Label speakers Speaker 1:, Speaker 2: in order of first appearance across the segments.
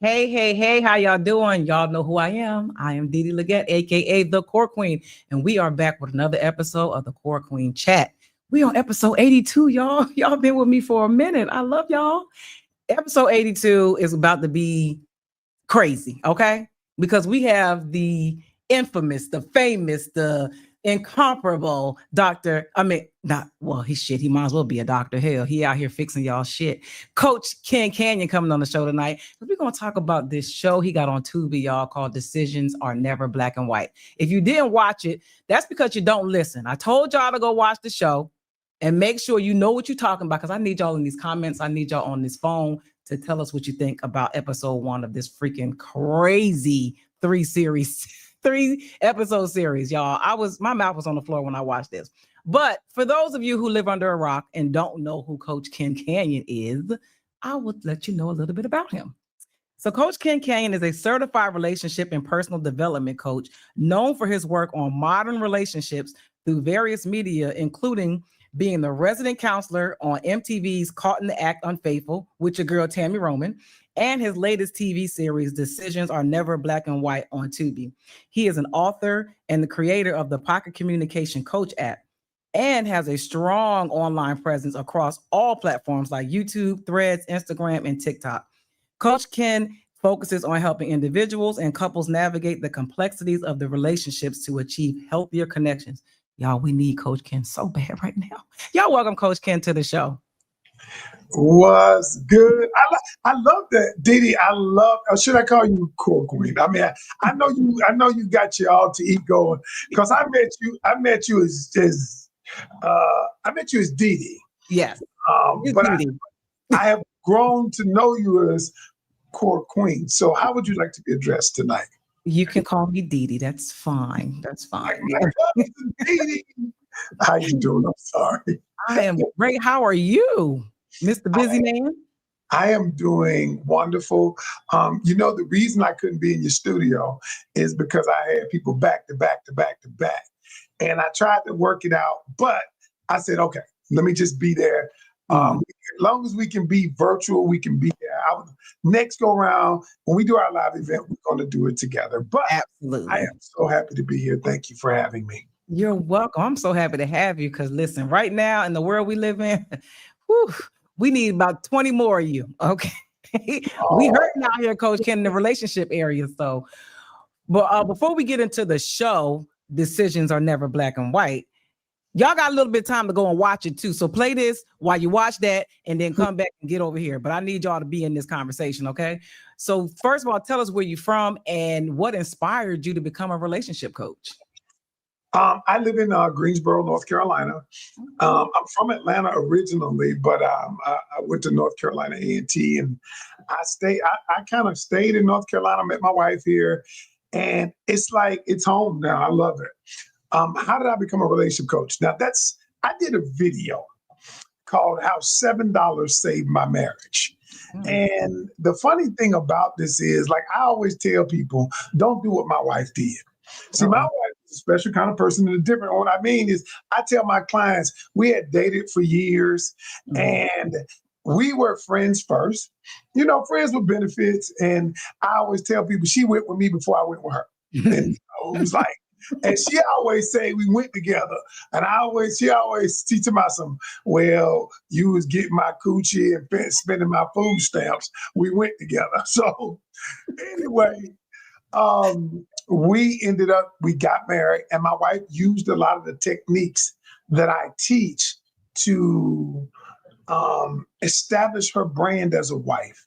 Speaker 1: Hey, hey, hey, how y'all doing? Y'all know who I am. I am Dee Dee Legette, aka the Core Queen, and we are back with another episode of the Core Queen Chat. We on episode 82, y'all. Y'all been with me for a minute. I love y'all. Episode 82 is about to be crazy, okay? Because we have the infamous, the famous, the incomparable doctor. I mean, not well, he's shit. He might as well be a doctor. Hell, he out here fixing y'all shit. Coach Ken Canyon coming on the show tonight. We're gonna talk about this show he got on Tubi, y'all, called Decisions Are Never Black and White. If you didn't watch it, that's because you don't listen. I told y'all to go watch the show and make sure you know what you're talking about, because I need y'all in these comments. I need y'all on this phone to tell us what you think about episode 1 of this freaking crazy three episode series, y'all. My mouth was on the floor when I watched this. But for those of you who live under a rock and don't know who Coach Ken Canyon is, I will let you know a little bit about him. So Coach Ken Canyon is a certified relationship and personal development coach known for his work on modern relationships through various media, including being the resident counselor on MTV's Caught in the Act Unfaithful with your girl Tammy Roman, and his latest TV series, Decisions Are Never Black and White, on Tubi. He is an author and the creator of the Pocket Communication Coach app and has a strong online presence across all platforms like YouTube, Threads, Instagram, and TikTok. Coach Ken focuses on helping individuals and couples navigate the complexities of the relationships to achieve healthier connections. Y'all, we need Coach Ken so bad right now. Y'all welcome Coach Ken to the show.
Speaker 2: Was good. I love that, Didi. I love. Should I call you Core Queen? I mean, I know you. I know you got your alter ego because I met you. I met you as Dee Dee.
Speaker 1: Yes.
Speaker 2: But I have grown to know you as Core Queen. So, how would you like to be addressed tonight?
Speaker 1: You can call me Dee Dee. That's fine. That's fine.
Speaker 2: Dee Dee. How you doing? I'm sorry.
Speaker 1: I am great. How are you, Mr. Busy Man?
Speaker 2: I am doing wonderful. The reason I couldn't be in your studio is because I had people back to back to back to back. And I tried to work it out, but I said, okay, let me just be there. As long as we can be virtual, we can be there. Next go around, when we do our live event, we're going to do it together. But
Speaker 1: absolutely,
Speaker 2: I am so happy to be here. Thank you for having me.
Speaker 1: You're welcome. I'm so happy to have you because listen, right now in the world we live in, whew, we need about 20 more of you. Okay. We hurting out here, Coach Ken, in the relationship area. So, but before we get into the show, Decisions Are Never Black and White. Y'all got a little bit of time to go and watch it too. So play this while you watch that and then come back and get over here. But I need y'all to be in this conversation, okay? So first of all, tell us where you're from and what inspired you to become a relationship coach.
Speaker 2: I live in Greensboro, North Carolina. I'm from Atlanta originally, but I went to North Carolina A&T, and I kind of stayed in North Carolina. Met my wife here, and it's like it's home now. I love it. How did I become a relationship coach? Now I did a video called "How $7 Saved My Marriage." And the funny thing about this is, like I always tell people, don't do what my wife did. See, my wife is a special kind of person and a different. What I mean is, I tell my clients, we had dated for years and we were friends first, friends with benefits. And I always tell people she went with me before I went with her. And it was like, and she always say we went together. And she always teach about some, well, you was getting my coochie and spending my food stamps. We went together. So anyway, we got married, and my wife used a lot of the techniques that I teach to establish her brand as a wife.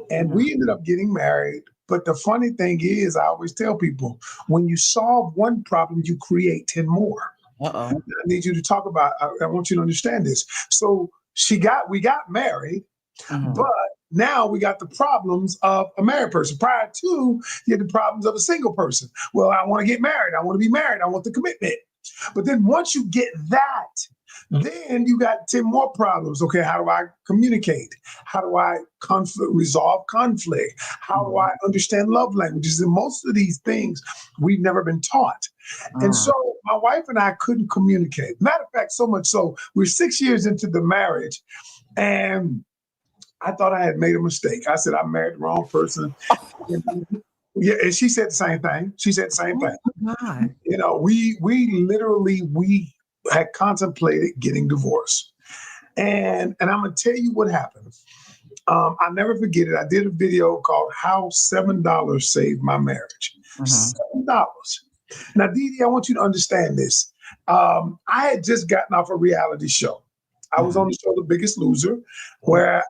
Speaker 2: And we ended up getting married. But the funny thing is, I always tell people, when you solve one problem, you create 10 more. I need you to talk about, I want you to understand this. So we got married, but now we got the problems of a married person. Prior to, you had the problems of a single person. Well, I want to get married. I want to be married. I want the commitment. But then once you get that, then you got 10 more problems. Okay, how do I communicate? How do I resolve conflict? How do I understand love languages? And most of these things we've never been taught. And so my wife and I couldn't communicate. Matter of fact, so much so, we're 6 years into the marriage, and I thought I had made a mistake. I said, I married the wrong person. Yeah, and she said the same thing. She said the same thing.
Speaker 1: my God.
Speaker 2: You know, we literally had contemplated getting divorced. And I'm gonna tell you what happened. I'll never forget it. I did a video called "How $7 Saved My Marriage." $7. Now, Dee Dee, I want you to understand this. I had just gotten off a reality show. I was on the show The Biggest Loser, where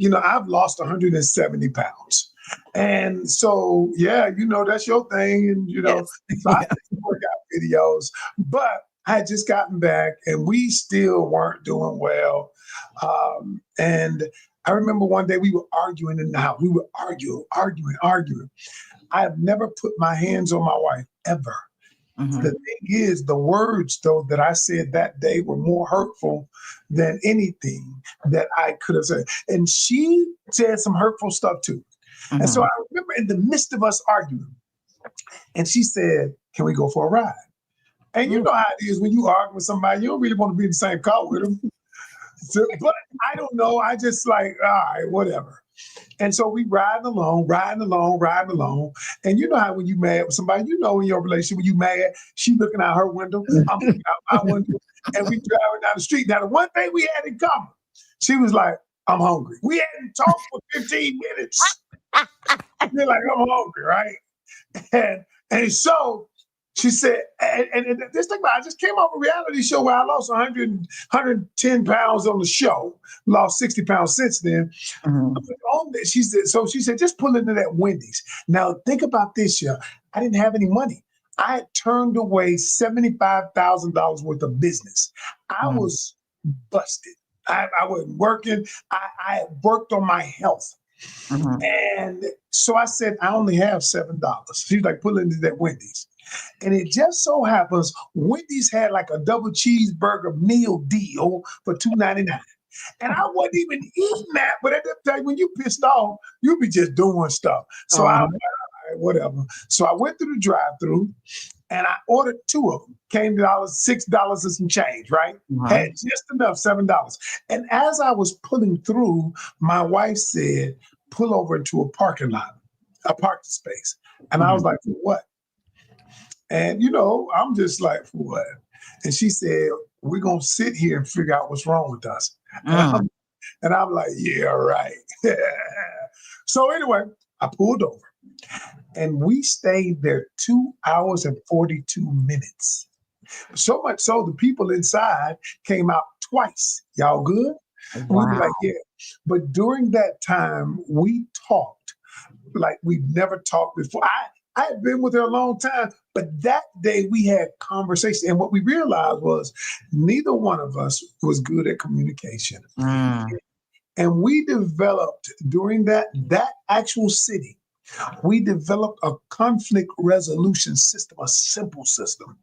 Speaker 2: I've lost 170 pounds. And so, yeah, that's your thing. And,
Speaker 1: Yes.
Speaker 2: so I did some workout videos, but I had just gotten back and we still weren't doing well. And I remember one day we were arguing in the house. We were arguing. I have never put my hands on my wife ever. The thing is, the words, though, that I said that day were more hurtful than anything that I could have said. And she said some hurtful stuff, too. And so I remember in the midst of us arguing, and she said, "Can we go for a ride?" And you know how it is when you argue with somebody, you don't really want to be in the same car with them. So, but I don't know. I just like, all right, whatever. And so we riding along. And you know how when you mad with somebody, in your relationship, when you mad, she looking out her window, I'm looking out my window, and we driving down the street. Now, the one thing we had in common, she was like, "I'm hungry." We hadn't talked for 15 minutes. You're like, "I'm hungry," right? And so she said, and this thing about, I just came off a reality show where I lost 110 pounds on the show, lost 60 pounds since then. She said, "Just pull into that Wendy's." Now, think about this, yeah. I didn't have any money. I had turned away $75,000 worth of business. I was busted. I wasn't working. I had worked on my health. And so I said, "I only have $7." She's like, "Pull into that Wendy's." And it just so happens Wendy's had like a double cheeseburger meal deal for $2.99. And I wasn't even eating that, but at that time, when you pissed off, you be just doing stuff. So I was like, all right, whatever. So I went through the drive-through and I ordered 2 of them. Came to $6 and some change, right? Had just enough, $7. And as I was pulling through, my wife said, "Pull over into a parking lot, a parking space." And I was like, "For what?" And, I'm just like, "For what?" And she said, "We're going to sit here and figure out what's wrong with us." And I'm like, "Yeah, right." So anyway, I pulled over and we stayed there 2 hours and 42 minutes. So much so the people inside came out twice. "Y'all good?" Wow. We were like, "Yeah." But during that time, we talked like we've never talked before. I had been with her a long time, but that day we had conversation. And what we realized was neither one of us was good at communication. And we developed during that actual sitting, we developed a conflict resolution system, a simple system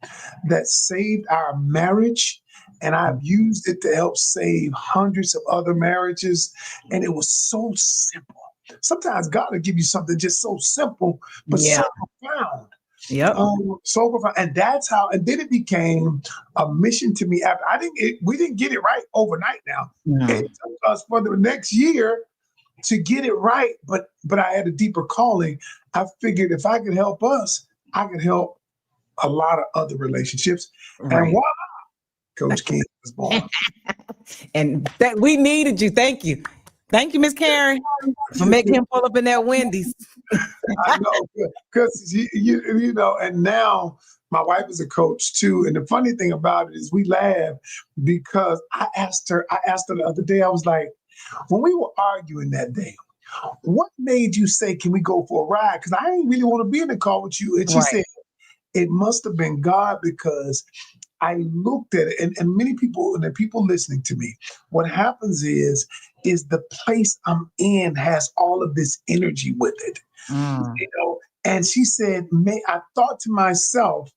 Speaker 2: that saved our marriage. And I've used it to help save hundreds of other marriages. And it was so simple. Sometimes God will give you something just so simple, but so profound.
Speaker 1: Yep.
Speaker 2: So profound. And that's how, and then it became a mission to me. After we didn't get it right overnight now. It took us for the next year to get it right. But I had a deeper calling. I figured if I could help us, I could help a lot of other relationships. Right. And voila, Coach King was born.
Speaker 1: And that we needed you. Thank you. Thank you, Miss Karen, for making him pull up in that Wendy's.
Speaker 2: I know, because and now my wife is a coach too. And the funny thing about it is we laugh because I asked her the other day, I was like, when we were arguing that day, what made you say, "Can we go for a ride?" Because I didn't really want to be in the car with you. And she said, "It must have been God, because I looked at it," and many people, and the people listening to me, what happens is the place I'm in has all of this energy with it. And she said, I thought to myself,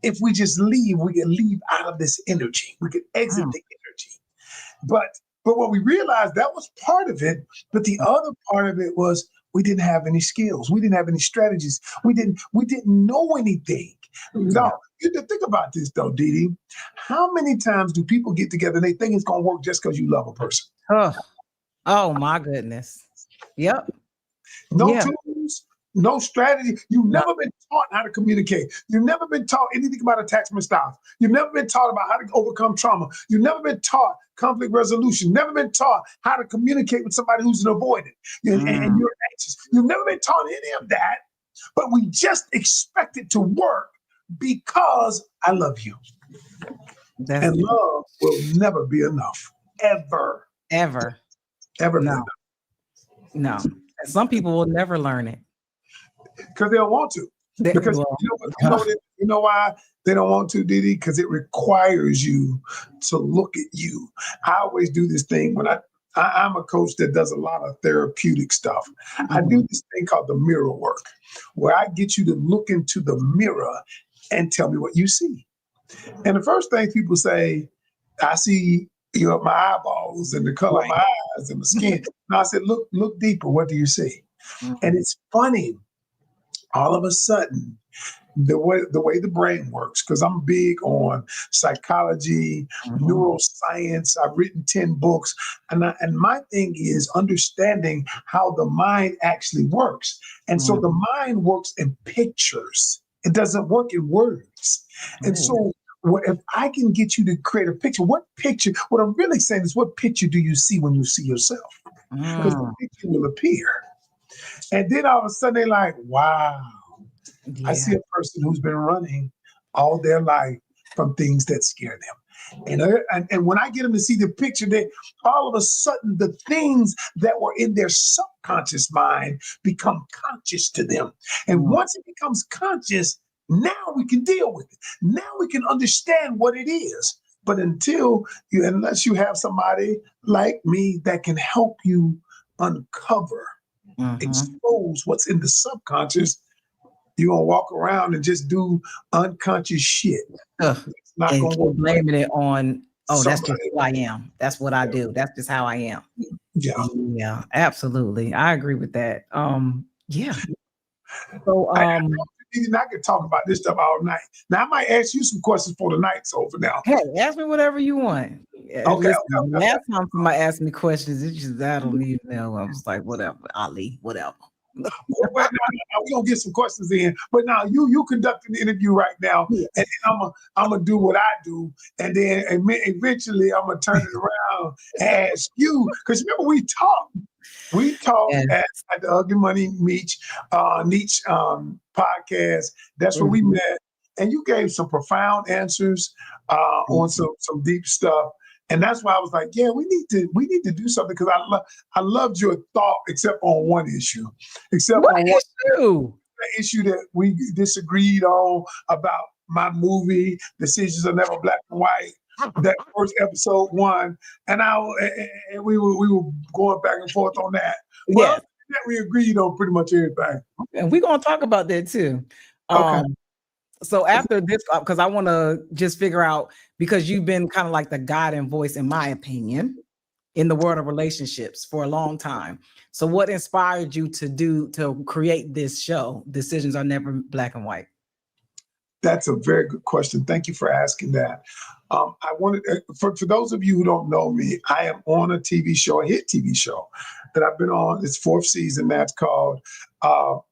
Speaker 2: if we just leave, we can leave out of this energy. We could exit the energy. But what we realized, that was part of it. But the other part of it was we didn't have any skills. We didn't have any strategies. We didn't know anything. No, you have to think about this though, Dee Dee. How many times do people get together and they think it's going to work just because you love a person?
Speaker 1: Oh my goodness. Yep.
Speaker 2: No
Speaker 1: Yeah.
Speaker 2: tools, no strategy. You've
Speaker 1: No.
Speaker 2: never been taught how to communicate. You've never been taught anything about attachment styles. You've never been taught about how to overcome trauma. You've never been taught conflict resolution. Never been taught how to communicate with somebody who's an avoidant and
Speaker 1: Mm.
Speaker 2: you're anxious. You've never been taught any of that, but we just expect it to work because I love you.
Speaker 1: That's
Speaker 2: And love will never be enough. Ever.
Speaker 1: ever.
Speaker 2: Ever be
Speaker 1: No.
Speaker 2: enough.
Speaker 1: No. And some people will never learn it.
Speaker 2: Because they don't want to. Because
Speaker 1: Well,
Speaker 2: you know why they don't want to, Didi? Because it requires you to look at you. I always do this thing when I'm a coach that does a lot of therapeutic stuff. I do this thing called the mirror work, where I get you to look into the mirror and tell me what you see. And the first thing people say, I see my eyeballs and the color of
Speaker 1: right.
Speaker 2: my eyes and the skin. And I said, look deeper. What do you see? And
Speaker 1: Mhm.
Speaker 2: it's funny. All of a sudden, the way the brain works, because I'm big on psychology,
Speaker 1: Mhm.
Speaker 2: neuroscience. I've written 10 books, and my thing is understanding how the mind actually works. And so
Speaker 1: Mhm.
Speaker 2: the mind works in pictures. It doesn't work in words. And
Speaker 1: Ooh.
Speaker 2: so if I can get you to create a picture, what picture? What I'm really saying is, what picture do you see when you see yourself? Because the
Speaker 1: Mm.
Speaker 2: picture will appear. And then all of a sudden they're like, wow, I see
Speaker 1: Yeah.
Speaker 2: a person who's been running all their life from things that scare them. And when I get them to see the picture, that all of a sudden the things that were in their subconscious mind become conscious to them. And
Speaker 1: Mm.
Speaker 2: once it becomes conscious, now we can deal with it. Now we can understand what it is. But unless you have somebody like me that can help you uncover,
Speaker 1: Mhm.
Speaker 2: expose what's in the subconscious, you're gonna walk around and just do unconscious shit.
Speaker 1: Ugh.
Speaker 2: It's not
Speaker 1: And
Speaker 2: gonna work
Speaker 1: keep
Speaker 2: like
Speaker 1: blaming it on, oh, that's just
Speaker 2: somebody.
Speaker 1: who I am. That's what I
Speaker 2: Yeah,
Speaker 1: do. That's just how I am.
Speaker 2: yeah.
Speaker 1: Yeah, absolutely. I agree with that. Yeah. So,
Speaker 2: I and I could talk about this stuff all night. Now I might ask you some questions for the night's over now.
Speaker 1: hey, ask me whatever you want.
Speaker 2: Okay,
Speaker 1: Listen,
Speaker 2: okay,
Speaker 1: the
Speaker 2: okay.
Speaker 1: last time somebody asked me questions, it just I don't even know. I was like, whatever, Ali, whatever.
Speaker 2: Well, now, we're gonna get some questions in, but now you conduct an interview right now, and
Speaker 1: Yes.
Speaker 2: then I'm gonna do what I do, and then eventually I'm gonna turn it around and ask you, because remember we talked
Speaker 1: Yes.
Speaker 2: at the Ugly Money Niche podcast. That's where we
Speaker 1: Mhm.
Speaker 2: met, and you gave some profound answers on some deep stuff. And that's why I was like, yeah, we need to do something, because I loved your thought, except on one issue, except
Speaker 1: What
Speaker 2: on one
Speaker 1: issue?
Speaker 2: issue that we disagreed on about my movie Decisions Are Never Black and White. That first episode one, and we were going back and forth on that. Well,
Speaker 1: Yes.
Speaker 2: we agreed on pretty much everything.
Speaker 1: And we're gonna talk about that too.
Speaker 2: Okay.
Speaker 1: Um, so after this, because I want to just figure out, because you've been kind of like the guiding voice, in my opinion, in the world of relationships for a long time. So what inspired you to create this show? Decisions Are Never Black and White.
Speaker 2: That's a very good question. Thank you for asking that. I wanted for those of you who don't know me, I am on a TV show, a hit TV show that I've been on. It's fourth season. That's called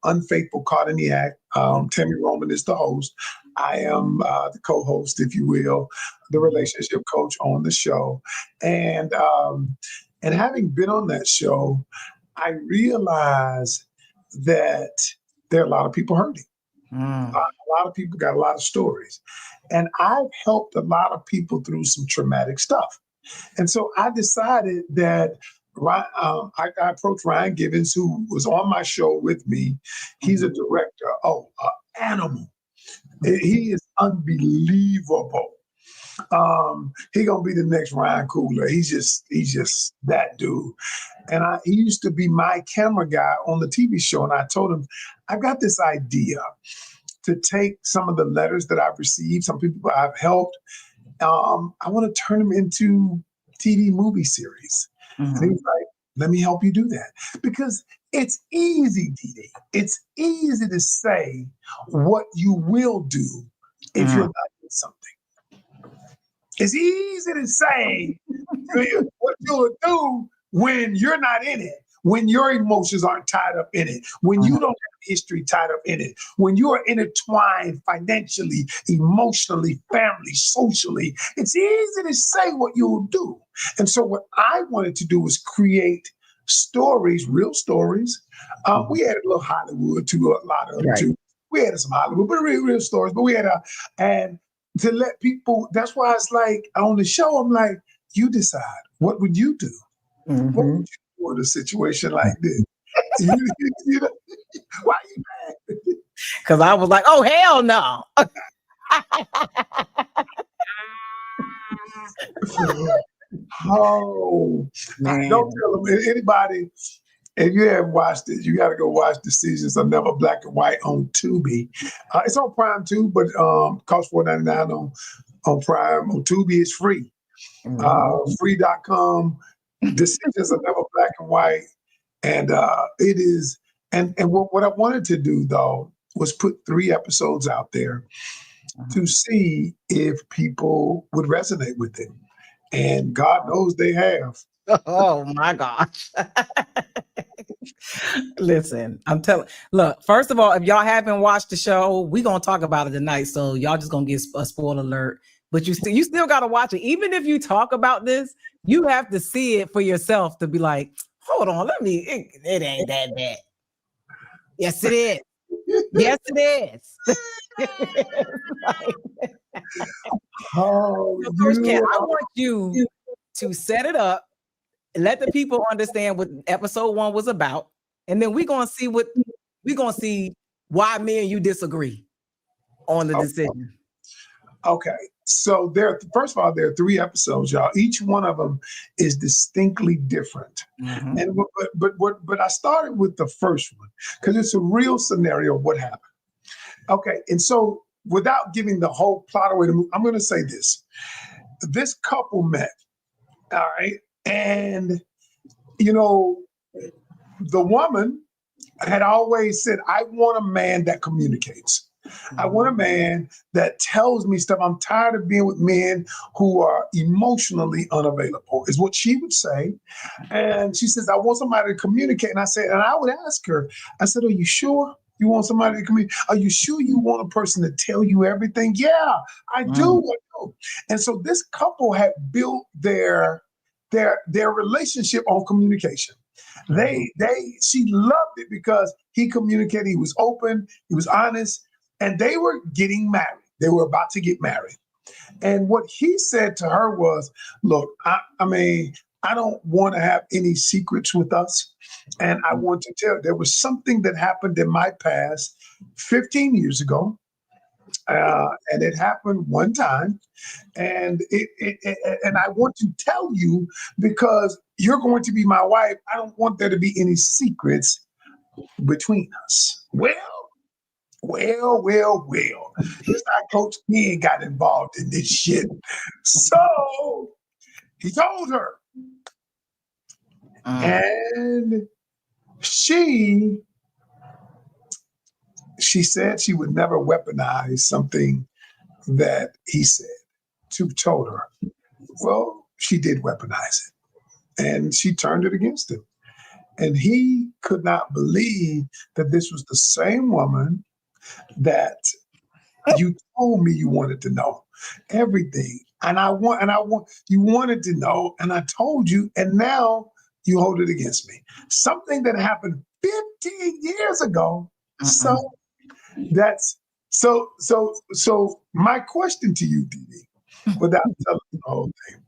Speaker 2: Unfaithful, Caught in the Act. Tammy Roman is the host. I am the co-host, if you will, the relationship coach on the show. And having been on that show, I realized that there are a lot of people hurting.
Speaker 1: Mm.
Speaker 2: A lot of people got a lot of stories. And I've helped a lot of people through some traumatic stuff. And so I decided that I approached Ryan Givens, who was on my show with me. He's a director. Oh, animal. He is unbelievable. He gonna be the next Ryan Coogler. He's just that dude. And he used to be my camera guy on the TV show. And I told him, I've got this idea to take some of the letters that I've received, some people I've helped. I want to turn them into TV movie series. And he
Speaker 1: Mhm.
Speaker 2: was like, let me help you do that. Because it's easy, Dee Dee. It's easy to say what you will do if you're
Speaker 1: Mm.
Speaker 2: not doing something. It's easy to say what you'll do when you're not in it, when your emotions aren't tied up in it, when you don't have history tied up in it, when you are intertwined financially, emotionally, family, socially, it's easy to say what you'll do. And so what I wanted to do was create stories, real stories. We had a little Hollywood too, a lot of them
Speaker 1: Right.
Speaker 2: too. We had some Hollywood, but real stories. But we had and to let people, that's why it's like on the show, I'm like, you decide. What would you do? What would you do in a situation like this? You know, why you mad?
Speaker 1: Because I was like, oh, hell no.
Speaker 2: Oh,
Speaker 1: Man.
Speaker 2: don't tell them anybody. If you haven't watched it, you got to go watch Decisions Are Never Black and White on Tubi. It's on Prime too, but costs $4.99 on Prime. On Tubi, it's free. Free.com. Decisions Are Never Black and White, and it is. And what I wanted to do though was put 3 episodes out there to see if people would resonate with it. And God knows they have.
Speaker 1: Oh my gosh. Listen, look, first of all, if y'all haven't watched the show, we're gonna talk about it tonight. So y'all just gonna get a spoiler alert. But you still gotta watch it. Even if you talk about this, you have to see it for yourself to be like, hold on, it ain't that bad. Yes, it is. Yes, it is.
Speaker 2: Oh,
Speaker 1: First, Ken, I want you to set it up, let the people understand what episode 1 was about, and then we're gonna see why me and you disagree on the decision.
Speaker 2: Okay. So first of all, there are 3 episodes, y'all. Each one of them is distinctly different. And but I started with the first one because it's a real scenario of what happened. Okay, and so without giving the whole plot away, I'm going to say this: this couple met, all right, and the woman had always said, "I want a man that communicates. I want a man that tells me stuff. I'm tired of being with men who are emotionally unavailable," is what she would say. And she says, "I want somebody to communicate." And I said, and I would ask her, I said, "Are you sure you want somebody to communicate? Are you sure you want a person to tell you everything?" "Yeah, I do. I do." And so this couple had built their relationship on communication. She loved it because he communicated, he was open, he was honest, and they were getting married. They were about to get married. And what he said to her was, "Look, I mean, I don't want to have any secrets with us. And I want to tell, there was something that happened in my past 15 years ago. And it happened one time. And and I want to tell you because you're going to be my wife. I don't want there to be any secrets between us." Well. This how Coach Ken got involved in this shit. So he told her. And she said she would never weaponize something that he said. To told her. Well, she did weaponize it. And she turned it against him. And he could not believe that this was the same woman that you told me you wanted to know everything. And I want, you wanted to know, and I told you, and now you hold it against me. Something that happened 15 years ago. So so my question to you, Dee Dee, without telling the whole thing,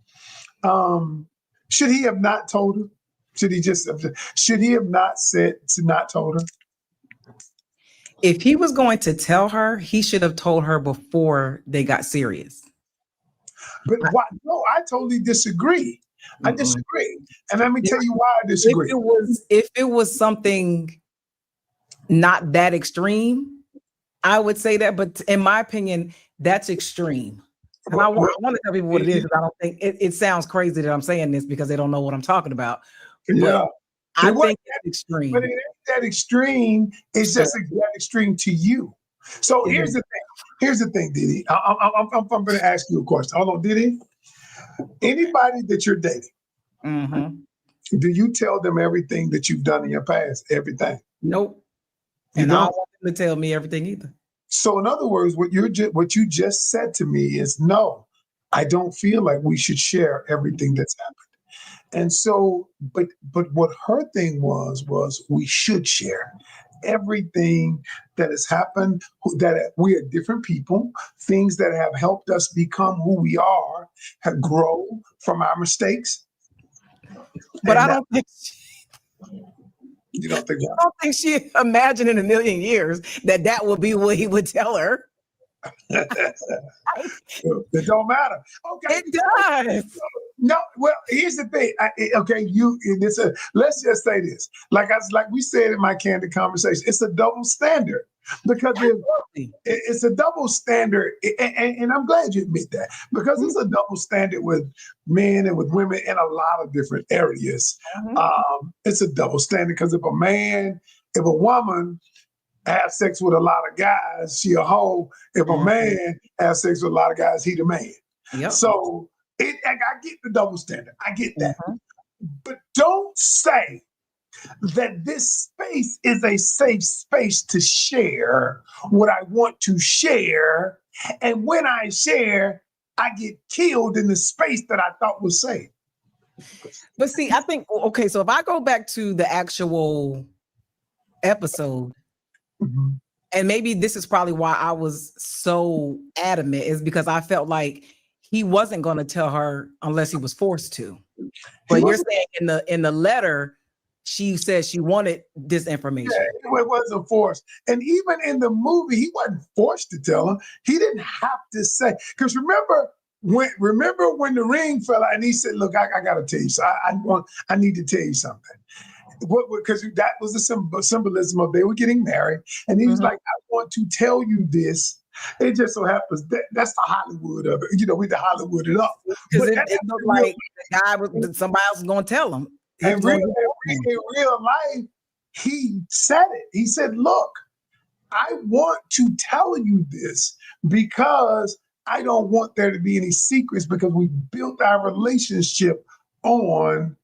Speaker 2: should he have not told her? Should he have not said to not told her?
Speaker 1: If he was going to tell her, he should have told her before they got serious.
Speaker 2: But why? No, I totally disagree. I disagree. And let me tell you why I disagree.
Speaker 1: If it was something not that extreme, I would say that. But in my opinion, that's extreme. And I want to tell people what it is. I don't think it sounds crazy that I'm saying this because they don't know what I'm talking about.
Speaker 2: Yeah.
Speaker 1: I think it's extreme.
Speaker 2: But it ain't that extreme. It's just that extreme to you. So here's the thing. Here's the thing, Dee Dee. I'm going to ask you a question. Hold on, Dee Dee. Anybody that you're dating, Do you tell them everything that you've done in your past? Everything?
Speaker 1: Nope.
Speaker 2: You
Speaker 1: And I
Speaker 2: don't?
Speaker 1: don't want them to tell me everything either.
Speaker 2: So in other words, what you just said to me is no, I don't feel like we should share everything that's happened. And so, but what her thing was we should share everything that has happened, that we are different people, things that have helped us become who we are, have grow from our mistakes.
Speaker 1: But
Speaker 2: And
Speaker 1: I don't think
Speaker 2: you don't think
Speaker 1: I don't think she imagined in a million years that would be what he would tell her.
Speaker 2: it don't matter. Okay.
Speaker 1: It does.
Speaker 2: No, well, here's the thing. Let's just say this. Like we said in my candid conversation, it's a double standard because it's a double standard, and I'm glad you admit that because it's a double standard with men and with women in a lot of different areas. It's a double standard because if a woman have sex with a lot of guys, she a hoe. If a man has sex with a lot of guys, he the man.
Speaker 1: Yep.
Speaker 2: So I get the double standard. I get that. But don't say that this space is a safe space to share what I want to share. And when I share, I get killed in the space that I thought was safe.
Speaker 1: But see, I think, okay, so if I go back to the actual episode, and maybe this is probably why I was so adamant, is because I felt like he wasn't going to tell her unless he was forced to. But you're saying in the letter, she said she wanted this information.
Speaker 2: Yeah, it wasn't forced. And even in the movie, he wasn't forced to tell her. He didn't have to say. Because remember when the ring fell out and he said, look, I got to tell you. So I need to tell you something. Because that was the symbolism of they were getting married. And he was like, I want to tell you this. It just so happens that's the Hollywood of it. We the Hollywood it up.
Speaker 1: Because it looked like the guy somebody else was going to tell him.
Speaker 2: In real life, he said it. He said, look, I want to tell you this because I don't want there to be any secrets because we built our relationship on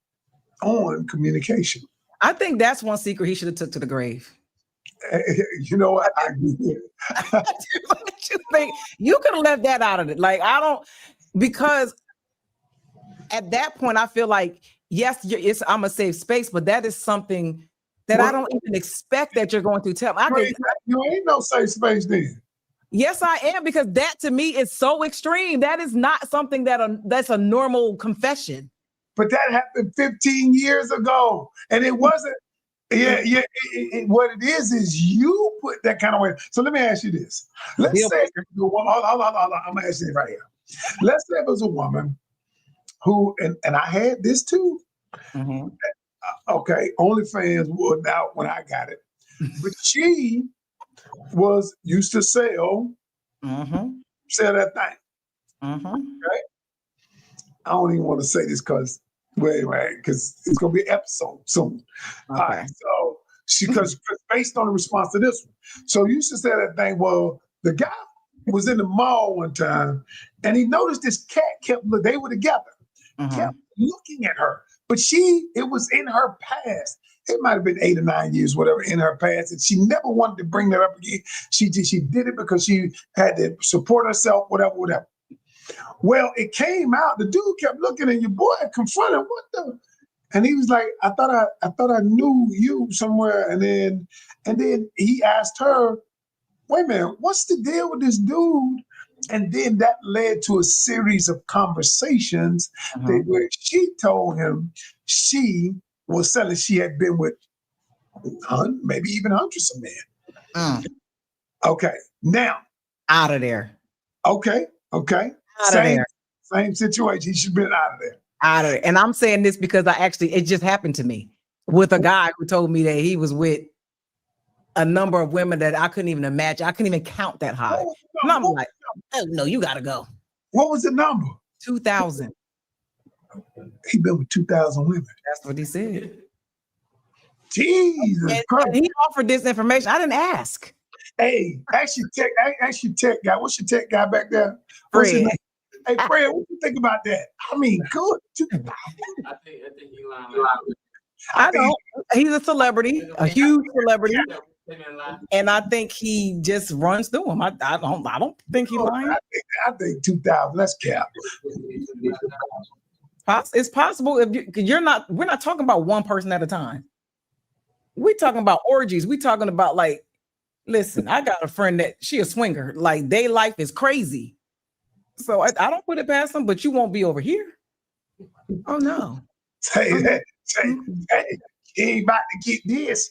Speaker 2: communication.
Speaker 1: I think that's one secret he should have took to the grave.
Speaker 2: You know what? I agree.
Speaker 1: You think you could have left that out of it? Like because at that point I feel like yes, I'm a safe space, but that is something that I don't even expect that you're going to tell me.
Speaker 2: You ain't no safe space then.
Speaker 1: Yes, I am, because that to me is so extreme. That is not something that's a normal confession.
Speaker 2: But that happened 15 years ago, and it wasn't. What it is you put that kind of way. So let me ask you this. Let's say hold on. I'm gonna ask you right here. Let's say it was a woman who, and I had this too. Okay, OnlyFans was out when I got it, but she used to sell that thing. Okay, I don't even want to say this because it's gonna be an episode soon.
Speaker 1: Okay.
Speaker 2: All right, so because based on the response to this one, so you used to say that thing. Well, the guy was in the mall one time, and he noticed this cat they were together, kept looking at her, but it was in her past. It might have been 8 or 9 years, whatever, in her past, and she never wanted to bring that up again. She did it because she had to support herself, whatever. Well, it came out. The dude kept looking at your boy, confronted. What the? And he was like, I thought I knew you somewhere. And then he asked her, wait a minute, what's the deal with this dude? And then that led to a series of conversations where she told him she was selling. She had been with maybe even hundreds of men. Okay, now
Speaker 1: out of there.
Speaker 2: Okay. Same situation. He should have been out of there.
Speaker 1: And I'm saying this because it just happened to me with a guy who told me that he was with a number of women that I couldn't even imagine. I couldn't even count that high. And I'm like, oh no, you gotta go.
Speaker 2: What was the number?
Speaker 1: 2,000.
Speaker 2: He been with 2,000 women.
Speaker 1: That's what he said.
Speaker 2: Jesus Christ.
Speaker 1: And he offered this information. I didn't ask.
Speaker 2: Hey, ask your tech guy. What's your tech guy back there?
Speaker 1: Fred.
Speaker 2: Hey, Fred, what you think about that? I mean, good.
Speaker 3: I think he lying.
Speaker 1: I don't. He's a celebrity, a huge celebrity, and I think he just runs through him. I don't think he lying.
Speaker 2: I think 2000. That's cap.
Speaker 1: It's possible if you're not. We're not talking about one person at a time. We're talking about orgies. We're talking about like, listen, I got a friend that she a swinger. Like, they life is crazy. So I don't put it past them, but you won't be over here. Oh no.
Speaker 2: Say, he ain't about to get this.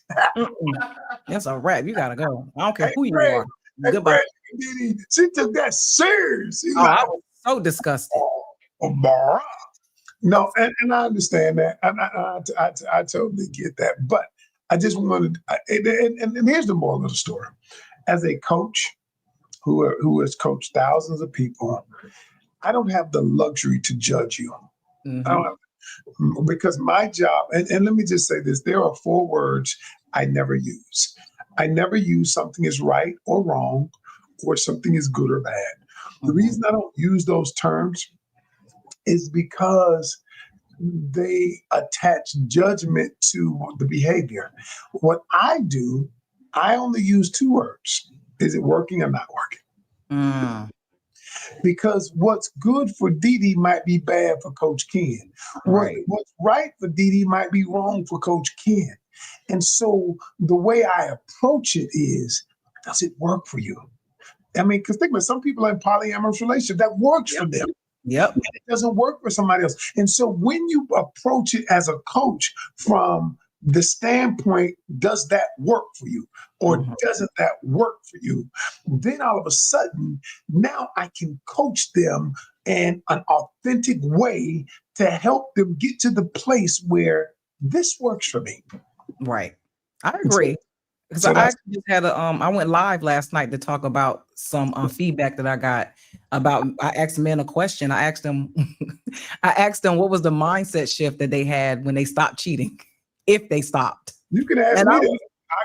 Speaker 1: That's a wrap. You gotta go. I don't care
Speaker 2: Hey,
Speaker 1: who you
Speaker 2: Fred,
Speaker 1: are.
Speaker 2: Hey,
Speaker 1: Goodbye.
Speaker 2: Fred, she took that serious. She's
Speaker 1: Oh,
Speaker 2: like,
Speaker 1: I was so disgusted.
Speaker 2: Barack. No, and I understand that. And I totally get that. But I just wanted, and here's the moral of the story. As a coach who has coached thousands of people, I don't have the luxury to judge you. I don't have, because my job, and let me just say this, there are 4 words I never use. I never use something is right or wrong, or something is good or bad. The reason I don't use those terms is because they attach judgment to the behavior. What I do, I only use 2 words. Is it working or not working? Because what's good for Dee Dee might be bad for Coach Ken.
Speaker 1: Right.
Speaker 2: What's right for Dee Dee might be wrong for Coach Ken. And so the way I approach it is, does it work for you? I mean, because think about it, some people in polyamorous relationship that works for them.
Speaker 1: Yep.
Speaker 2: And it doesn't work for somebody else. And so when you approach it as a coach from the standpoint, does that work for you? Or doesn't that work for you? Then all of a sudden, now I can coach them in an authentic way to help them get to the place where this works for me.
Speaker 1: Right. I agree. Because I actually just had I went live last night to talk about some feedback that I got about, I asked men a question. I asked them what was the mindset shift that they had when they stopped cheating, if they stopped.
Speaker 2: You can ask me that,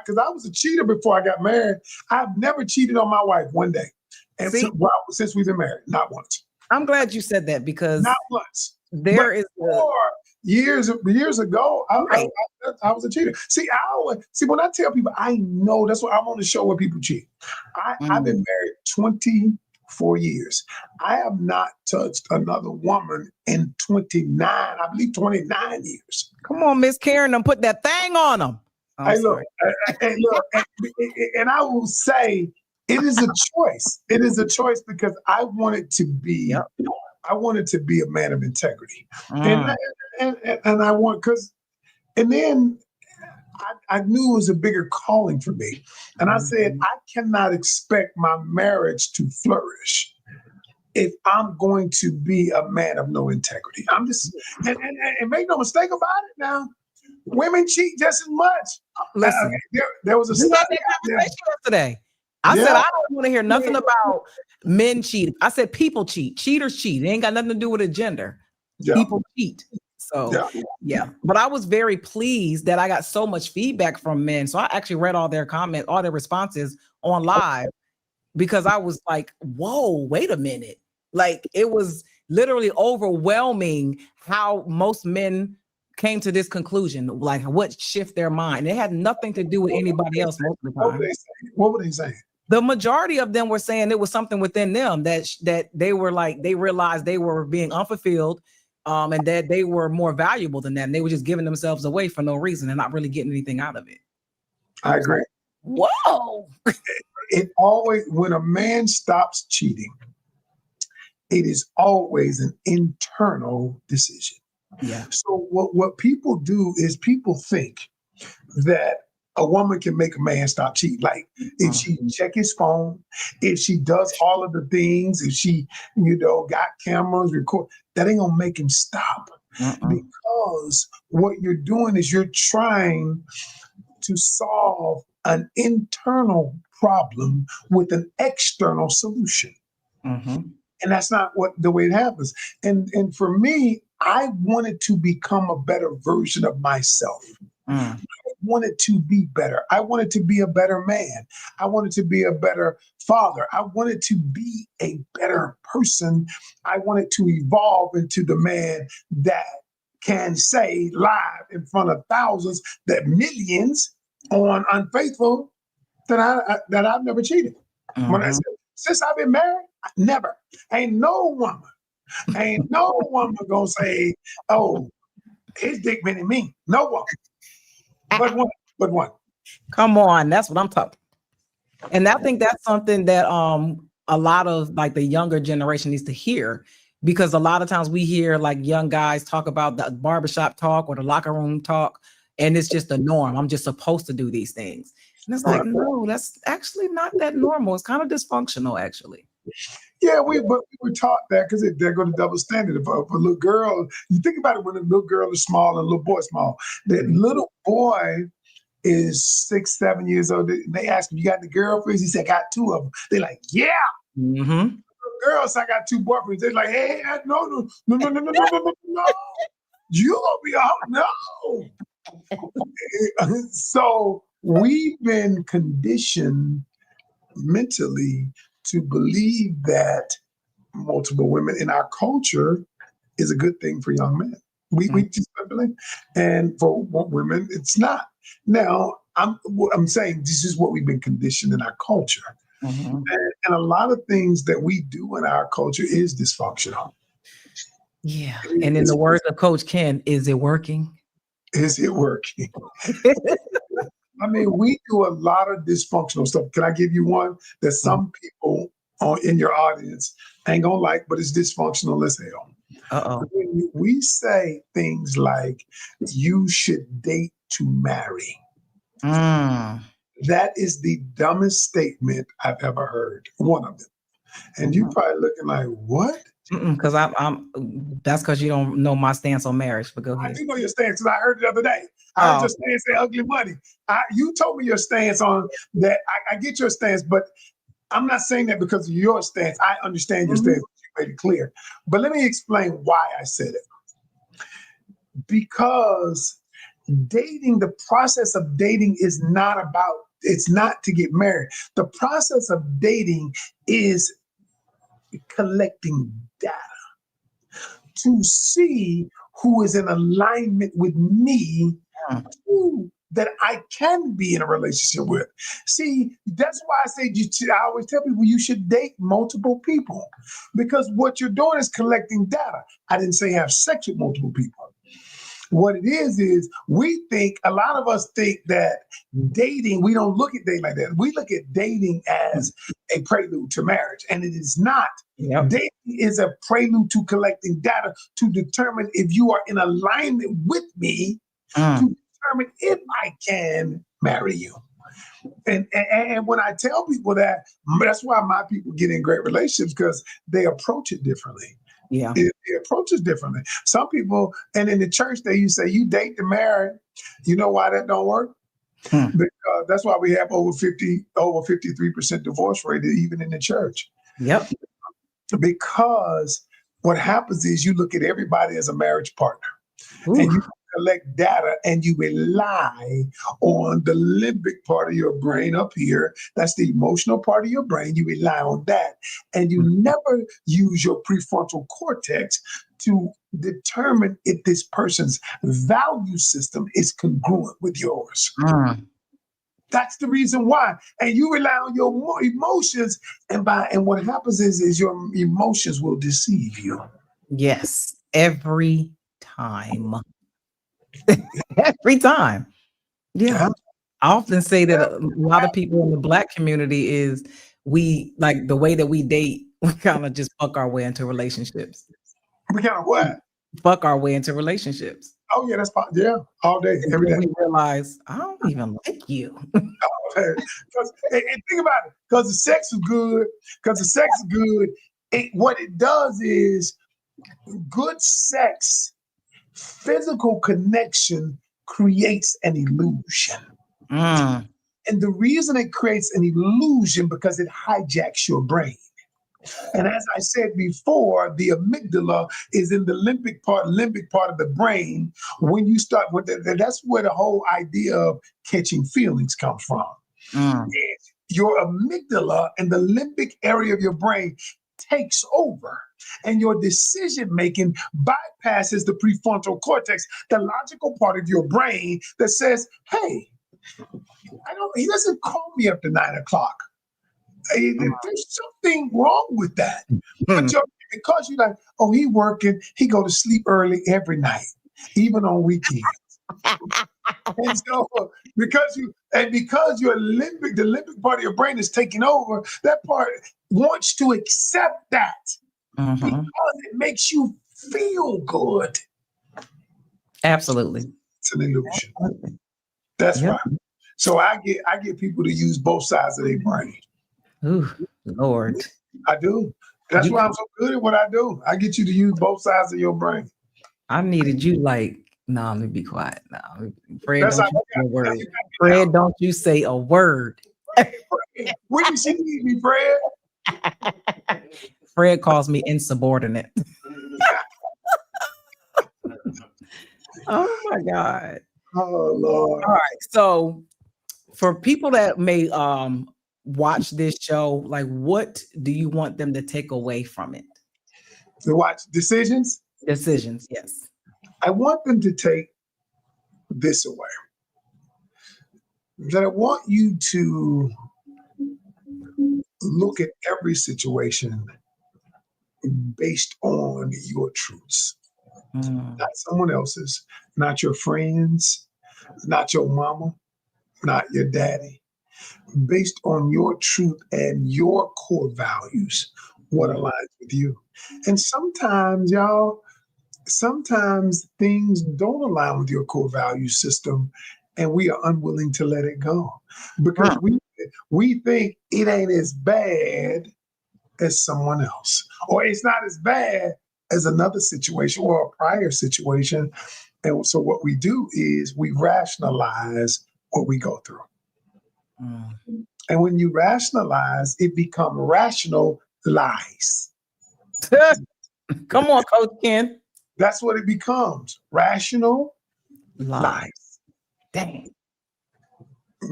Speaker 2: because I was a cheater before I got married. I've never cheated on my wife one day. And since we've been married, not once.
Speaker 1: I'm glad you said that, because
Speaker 2: not once.
Speaker 1: There is
Speaker 2: years ago, I was a cheater. See, when I tell people, I know that's what I'm on the show where people cheat. I've been married 24 years. I have not touched another woman in 29 years.
Speaker 1: Come on, Miss Karen, and put that thing on them.
Speaker 2: Look, and I will say it is a choice. It is a choice because I wanted to be. Yep. I wanted to be a man of integrity, and I want and then I knew it was a bigger calling for me, and I said I cannot expect my marriage to flourish if I'm going to be a man of no integrity. I'm just and make no mistake about it now. Women cheat just as much.
Speaker 1: Listen,
Speaker 2: there was a study
Speaker 1: yesterday. I said I don't want to hear nothing about men cheating. I said people cheat. Cheaters cheat. It ain't got nothing to do with a gender. Yeah. People cheat. So yeah. But I was very pleased that I got so much feedback from men. So I actually read all their comments, all their responses on live, because I was like, whoa, wait a minute. Like, it was literally overwhelming how most men came to this conclusion, like what shift their mind. It had nothing to do with anybody else most of the time.
Speaker 2: What were they saying?
Speaker 1: The majority of them were saying it was something within them that they were like, they realized they were being unfulfilled, and that they were more valuable than that. And they were just giving themselves away for no reason and not really getting anything out of it.
Speaker 2: I agree.
Speaker 1: Whoa.
Speaker 2: It always, when a man stops cheating, it is always an internal decision.
Speaker 1: Yeah.
Speaker 2: So what people do is people think that a woman can make a man stop cheating. Like if she check his phone, if she does all of the things, if she, got cameras, record, that ain't gonna make him stop. Because what you're doing is you're trying to solve an internal problem with an external solution. And that's not the way it happens. And for me, I wanted to become a better version of myself. wanted to be better. I wanted to be a better man. I wanted to be a better father. I wanted to be a better person. I wanted to evolve into the man that can say live in front of thousands, that millions on unfaithful, that I've never cheated. When I
Speaker 1: Mhm.
Speaker 2: said, since I've been married, never. Ain't no woman gonna say, oh, his dick been in me. No one. But one.
Speaker 1: Come on, that's what I'm talking. And I think that's something that a lot of like the younger generation needs to hear, because a lot of times we hear like young guys talk about the barbershop talk or the locker room talk, and it's just the norm. I'm just supposed to do these things. And it's like,
Speaker 2: Right.
Speaker 1: no, that's actually not that normal. It's kind of dysfunctional, actually.
Speaker 2: Yeah, but we were taught that because they're going to double standard. If a little girl, you think about it when a little girl is small and a little boy is small. That little boy is 6, 7 years old. They ask him, "You got the girlfriends?" He said, "Got 2 of them." They're like, "Yeah."
Speaker 1: Mm-hmm.
Speaker 2: Girls, I got 2 boyfriends. They're like, "Hey, no. You gonna be no." So we've been conditioned mentally to believe that multiple women in our culture is a good thing for young men. We just believe, and for women, it's not. Now, I'm saying this is what we've been conditioned in our culture,
Speaker 1: Mm-hmm.
Speaker 2: and a lot of things that we do in our culture is dysfunctional.
Speaker 1: Yeah. And in the words of Coach Ken, is it working?
Speaker 2: Is it working? I mean, we do a lot of dysfunctional stuff. Can I give you one that some people in your audience ain't gonna like, but it's dysfunctional as hell?
Speaker 1: Uh-oh.
Speaker 2: When we say things like, you should date to marry,
Speaker 1: Mm.
Speaker 2: that is the dumbest statement I've ever heard. One of them. And you probably looking like, what?
Speaker 1: Because I'm that's because you don't know my stance on marriage, but go
Speaker 2: I
Speaker 1: ahead.
Speaker 2: do know your stance because I heard it the other day. I heard
Speaker 1: Oh,
Speaker 2: your stance say ugly money. You told me your stance on that. I get your stance, but I'm not saying that because of your stance. I understand your stance. You made it clear. But let me explain why I said it. Because the process of dating is not about, it's not to get married. The process of dating is collecting data to see who is in alignment with me,
Speaker 1: mm.
Speaker 2: who that I can be in a relationship with. See, that's why I say I always tell people you should date multiple people, because what you're doing is collecting data. I didn't say have sex with multiple people. What it is we think, a lot of us think that dating, we don't look at dating like that. We look at dating as a prelude to marriage, and it is not.
Speaker 1: Yep.
Speaker 2: Dating is a prelude to collecting data to determine if you are in alignment with me, to determine if I can marry you. And when I tell people that, that's why my people get in great relationships, because they approach it differently.
Speaker 1: Yeah.
Speaker 2: It approaches differently. Some people, and in the church, you say you date to marry. You know why that don't work? Because that's why we have over 53% divorce rate even in the church.
Speaker 1: Yep.
Speaker 2: Because what happens is you look at everybody as a marriage partner. And you collect data and you rely on the limbic part of your brain up here. That's the emotional part of your brain. You rely on that. And you never use your prefrontal cortex to determine if this person's value system is congruent with yours. That's the reason why. And you rely on your emotions. And what happens is your emotions will deceive you.
Speaker 1: Yes. Every time. Every time. Yeah. I often say that a lot of people in the Black community is we like the way that we date, we kind of just fuck our way into relationships.
Speaker 2: We kind of what?
Speaker 1: Fuck our way into relationships.
Speaker 2: Oh yeah, that's fine. Yeah, all day, every day.
Speaker 1: We realize I don't even like you.
Speaker 2: And think about it, because the sex is good. What it does is good sex, physical connection creates an illusion. And the reason it creates an illusion because it hijacks your brain. And as I said before, the amygdala is in the limbic part of the brain. When you start with that, that's where the whole idea of catching feelings comes from.
Speaker 1: Mm.
Speaker 2: Your amygdala and the limbic area of your brain takes over, and your decision making bypasses the prefrontal cortex, the logical part of your brain that says, "Hey, he doesn't call me after 9 o'clock. There's something wrong with that." But because you're like, "Oh, he working, he go to sleep early every night, even on weekends." And so because your the limbic part of your brain is taking over, that part wants to accept that because it makes you feel good.
Speaker 1: Absolutely.
Speaker 2: It's an illusion. That's right. So I get people to use both sides of their brain.
Speaker 1: Ooh, Lord.
Speaker 2: I do. That's why I'm so good at what I do. I get you to use both sides of your brain.
Speaker 1: I needed you like, no, let me be quiet. No, Fred,
Speaker 2: That's
Speaker 1: don't
Speaker 2: how
Speaker 1: you say a
Speaker 2: you
Speaker 1: word.
Speaker 2: got me
Speaker 1: Fred,
Speaker 2: now.
Speaker 1: don't you say a word.
Speaker 2: When did she need me, Fred?
Speaker 1: Fred calls me insubordinate. Oh my God.
Speaker 2: Oh Lord.
Speaker 1: All right. So for people that may watch this show, like what do you want them to take away from it?
Speaker 2: To watch decisions?
Speaker 1: Decisions, yes.
Speaker 2: I want them to take this away. That I want you to look at every situation based on your truths, not someone else's, not your friends, not your mama, not your daddy, based on your truth and your core values, what aligns with you. And sometimes, y'all, sometimes things don't align with your core value system, and we are unwilling to let it go because we think it ain't as bad as someone else, or it's not as bad as another situation or a prior situation. And so what we do is we rationalize what we go through. And when you rationalize, it becomes rational lies.
Speaker 1: Come on, Coach Ken.
Speaker 2: That's what it becomes. Rational lies.
Speaker 1: Dang.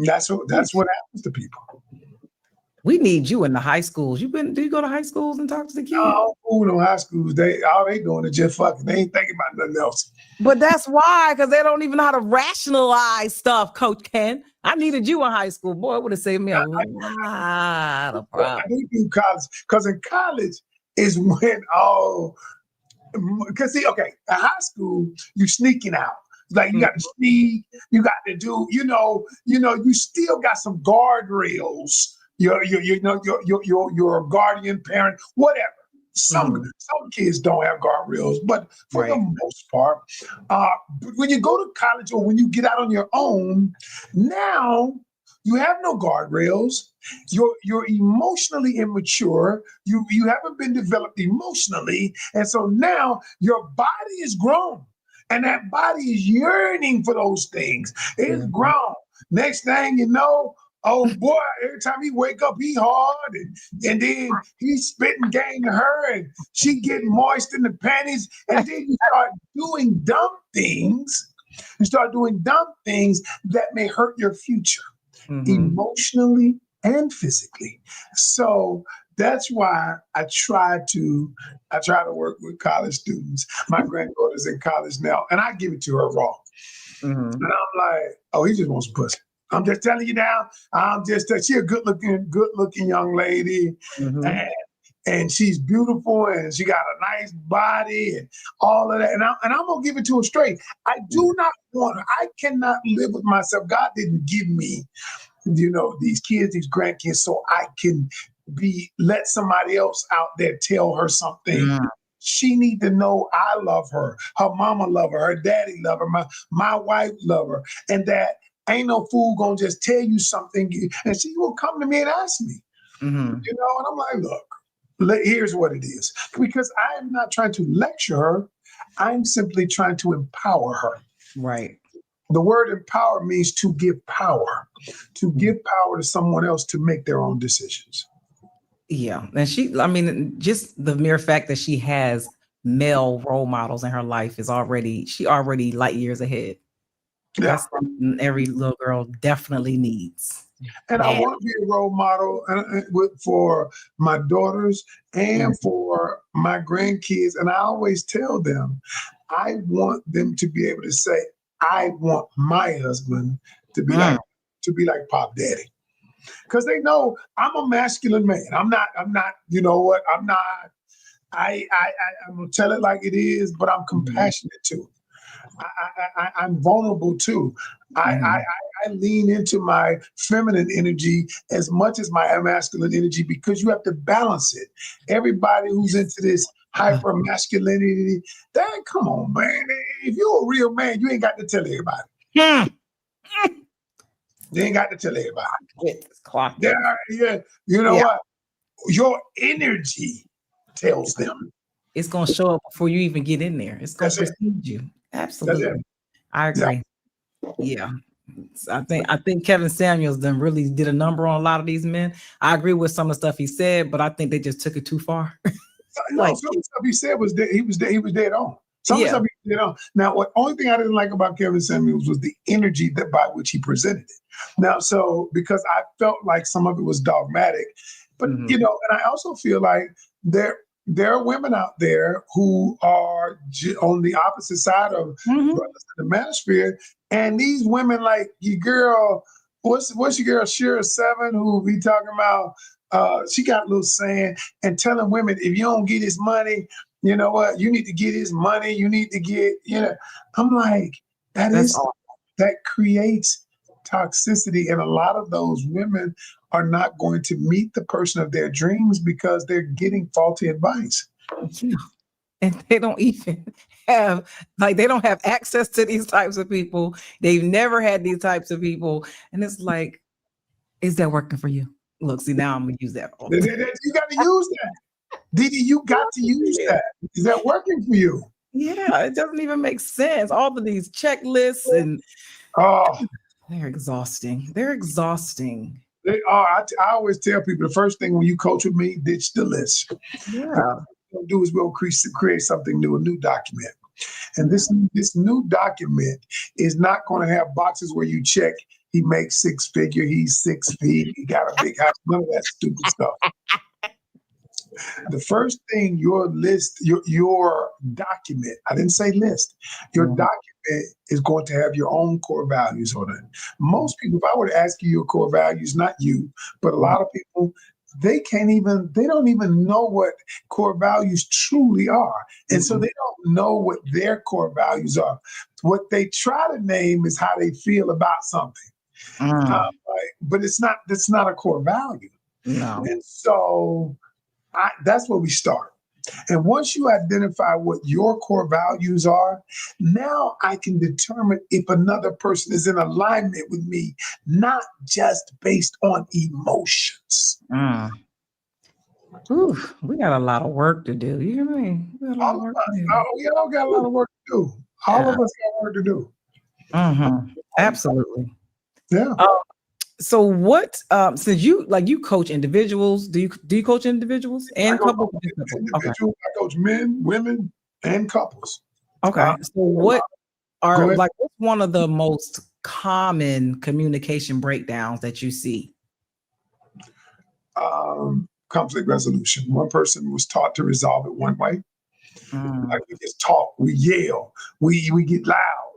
Speaker 2: That's what happens to people.
Speaker 1: We need you in the high schools. Do you go to high schools and talk to the kids?
Speaker 2: No, no high schools. All they doing is just fucking. They ain't thinking about nothing else.
Speaker 1: But that's why, because they don't even know how to rationalize stuff, Coach Ken. I needed you in high school. Boy, it would have saved me a lot of problems.
Speaker 2: I do do college, because in college is when because see, okay, in high school, you sneaking out. Like you got to sneak, you got to do, you still got some guardrails. Your guardian parent, whatever. Some kids don't have guardrails, but for the most part, when you go to college or when you get out on your own, now you have no guardrails. You're emotionally immature. You haven't been developed emotionally, and so now your body is grown. And that body is yearning for those things. It's grown. Next thing you know, oh boy, every time he wake up, he hard. And then he's spitting game to her and she getting moist in the panties. And then you start doing dumb things. You start doing dumb things that may hurt your future emotionally and physically. So that's why I try to work with college students. My granddaughter's in college now, and I give it to her raw. And I'm like, oh, he just wants pussy. I'm just telling you now. She a good looking young lady, and she's beautiful, and she got a nice body, and all of that. And I'm gonna give it to her straight. I do not want her. I cannot live with myself. God didn't give me, these kids, these grandkids, so I can let somebody else out there tell her something. She need to know I love her. Her mama love her. Her daddy love her. My wife love her. And that ain't no fool gonna just tell you something. And she will come to me and ask me. And I'm like, look, here's what it is. Because I am not trying to lecture her. I'm simply trying to empower her.
Speaker 1: Right.
Speaker 2: The word empower means to give power to someone else to make their own decisions.
Speaker 1: Yeah. And I mean, just the mere fact that she has male role models in her life she already light years ahead.
Speaker 2: Yeah.
Speaker 1: That's something every little girl definitely needs.
Speaker 2: And I
Speaker 1: Bad.
Speaker 2: want to be a role model for my daughters and for my grandkids. And I always tell them, I want them to be able to say, I want my husband to be
Speaker 1: Mm.
Speaker 2: like Pop Daddy. Because they know I'm a masculine man. I'm not, you know what? I'm not, I'm gonna tell it like it is, but I'm compassionate too. I'm vulnerable too. I lean into my feminine energy as much as my masculine energy because you have to balance it. Everybody who's into this hyper masculinity, come on, man. If you're a real man, you ain't got to tell everybody.
Speaker 1: Hmm.
Speaker 2: You ain't got to tell everybody.
Speaker 1: Yeah.
Speaker 2: Yeah. You know what? Your energy tells them.
Speaker 1: It's gonna show up before you even get in there. It's gonna precede you. Absolutely. I agree. Yeah. I think Kevin Samuels then really did a number on a lot of these men. I agree with some of the stuff he said, but I think they just took it too far.
Speaker 2: Some of the stuff he said was dead. He was dead on. Some of the stuff he did on. Now, what only thing I didn't like about Kevin Samuels was the energy that by which he presented it. Now, so because I felt like some of it was dogmatic, but and I also feel like there are women out there who are on the opposite side of brothers in the manosphere, and these women like your girl, what's your girl Shira Seven, who be talking about she got a little saying and telling women, if you don't get his money, you know what, you need to get his money, you need to get, I'm like, that creates toxicity, and a lot of those women are not going to meet the person of their dreams because they're getting faulty advice.
Speaker 1: Yeah. And they don't even they don't have access to these types of people. They've never had these types of people. And it's like, is that working for you? Look, see, now I'm gonna use that.
Speaker 2: You got to use that. Dee Dee, you got to use that. Is that working for you?
Speaker 1: Yeah, it doesn't even make sense. All of these checklists and they're exhausting. They're exhausting.
Speaker 2: They are. I always tell people the first thing when you coach with me, ditch the list.
Speaker 1: Yeah.
Speaker 2: What we'll do is we'll create something new, a new document. And this new document is not going to have boxes where you check he makes six figure, he's 6 feet, he got a big house, none of that stupid stuff. The first thing your document, I didn't say list, your document is going to have your own core values on it. Most people, if I were to ask you your core values, not you, but a lot of people, they don't even know what core values truly are. And so they don't know what their core values are. What they try to name is how they feel about something. But that's not a core value.
Speaker 1: No.
Speaker 2: And so that's where we start. And once you identify what your core values are, now I can determine if another person is in alignment with me, not just based on emotions.
Speaker 1: Ooh, we got a lot of work to do. You hear me? We
Speaker 2: We all got a lot of work to do. All of us got work to do.
Speaker 1: Absolutely.
Speaker 2: Yeah.
Speaker 1: So what? Since you coach individuals, do you coach individuals and couples?
Speaker 2: Individuals. I coach men, women, and couples.
Speaker 1: Okay. So what what's one of the most common communication breakdowns that you see?
Speaker 2: Conflict resolution. One person was taught to resolve it one way. Like we just talk, we yell, we get loud,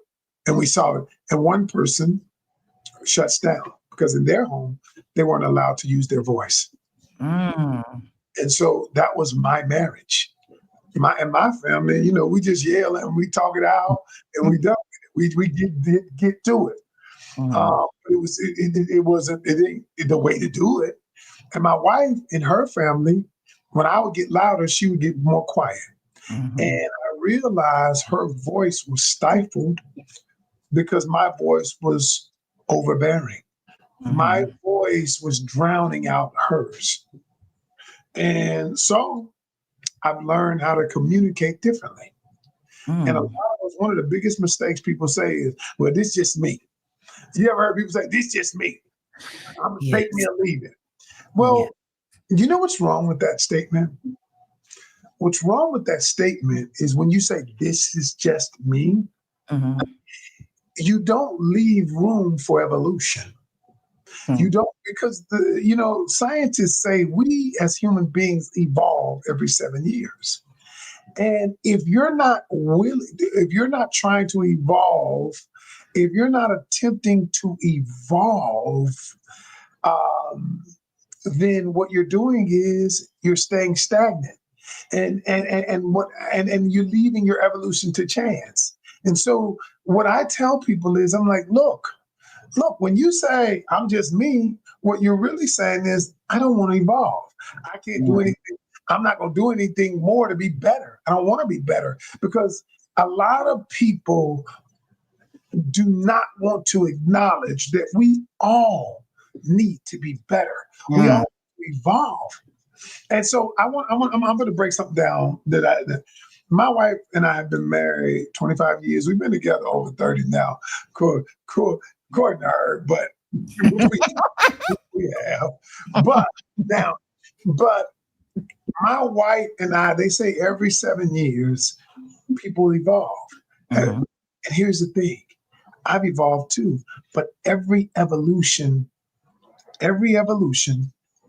Speaker 2: and we solve it. And one person shuts down because in their home, they weren't allowed to use their voice. And so that was my marriage. My family, we just yell and we talk it out and we done with it. We get to it. It wasn't the way to do it. And my wife and her family, when I would get louder, she would get more quiet. And I realized her voice was stifled because my voice was overbearing. My voice was drowning out hers. And so I've learned how to communicate differently. And a lot of one of the biggest mistakes people say is, well, this just me. You ever heard people say, this just me? I'm gonna take me or leave it. Well, You know what's wrong with that statement? What's wrong with that statement is when you say, this is just me,
Speaker 1: Mhm.
Speaker 2: you don't leave room for evolution.
Speaker 1: Hmm.
Speaker 2: You don't, because scientists say we as human beings evolve every 7 years. And if you're not willing, if you're not trying to evolve, if you're not attempting to evolve, um, then what you're doing is you're staying stagnant, and you're leaving your evolution to chance. And so what I tell people is, I'm like, look, when you say I'm just me, what you're really saying is I don't want to evolve. I can't do
Speaker 1: Mhm.
Speaker 2: anything. I'm not going to do anything more to be better. I don't want to be better because a lot of people do not want to acknowledge that we all need to be better. We
Speaker 1: Mm.
Speaker 2: all evolve. And so I'm going to break something down that my wife and I have been married 25 years. We've been together over 30 now. Cool, according to her, but we have. But now, but my wife and I, they say every 7 years, people evolve.
Speaker 1: Mhm.
Speaker 2: And here's the thing, I've evolved too, but every evolution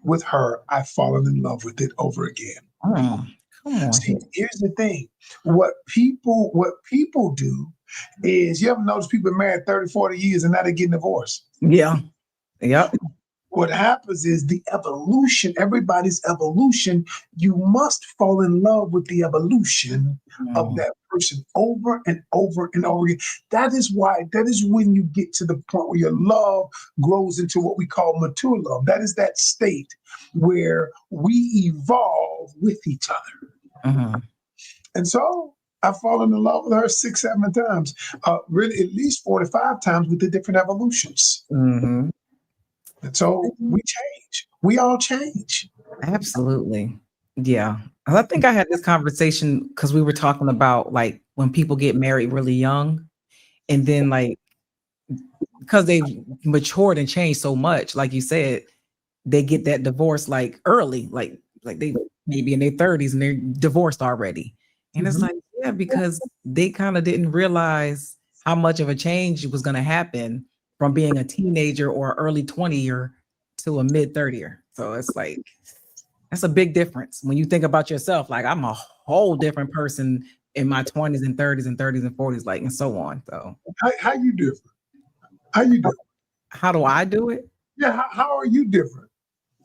Speaker 2: with her, I've fallen in love with it over again.
Speaker 1: Mm. Come on
Speaker 2: See,
Speaker 1: here.
Speaker 2: here's the thing. What people do is, you ever notice people married 30, 40 years and now they're getting divorced?
Speaker 1: Yeah. Yep.
Speaker 2: What happens is the evolution, everybody's evolution, you must fall in love with the evolution of
Speaker 1: Mm.
Speaker 2: that person over and over and over again. That is when you get to the point where your love grows into what we call mature love. That is that state where we evolve with each other.
Speaker 1: Mhm.
Speaker 2: And so I've fallen in love with her 6, 7 times, really at least 45 times with the different evolutions.
Speaker 1: Mhm.
Speaker 2: And so we change. We all change.
Speaker 1: Absolutely. Yeah. I think I had this conversation because we were talking about like when people get married really young and then like because they've matured and changed so much, like you said, they get that divorce like early, like they maybe in their 30s and they're divorced already. And it's
Speaker 2: Mhm.
Speaker 1: like, yeah, because they kind of didn't realize how much of a change was going to happen from being a teenager or early 20-year to a mid 30-year. So it's like that's a big difference when you think about yourself. Like I'm a whole different person in my 20s and 30s and 30s and 40s, like and so on. So
Speaker 2: How you different? How you different?
Speaker 1: how do I do it?
Speaker 2: Yeah, how are you different?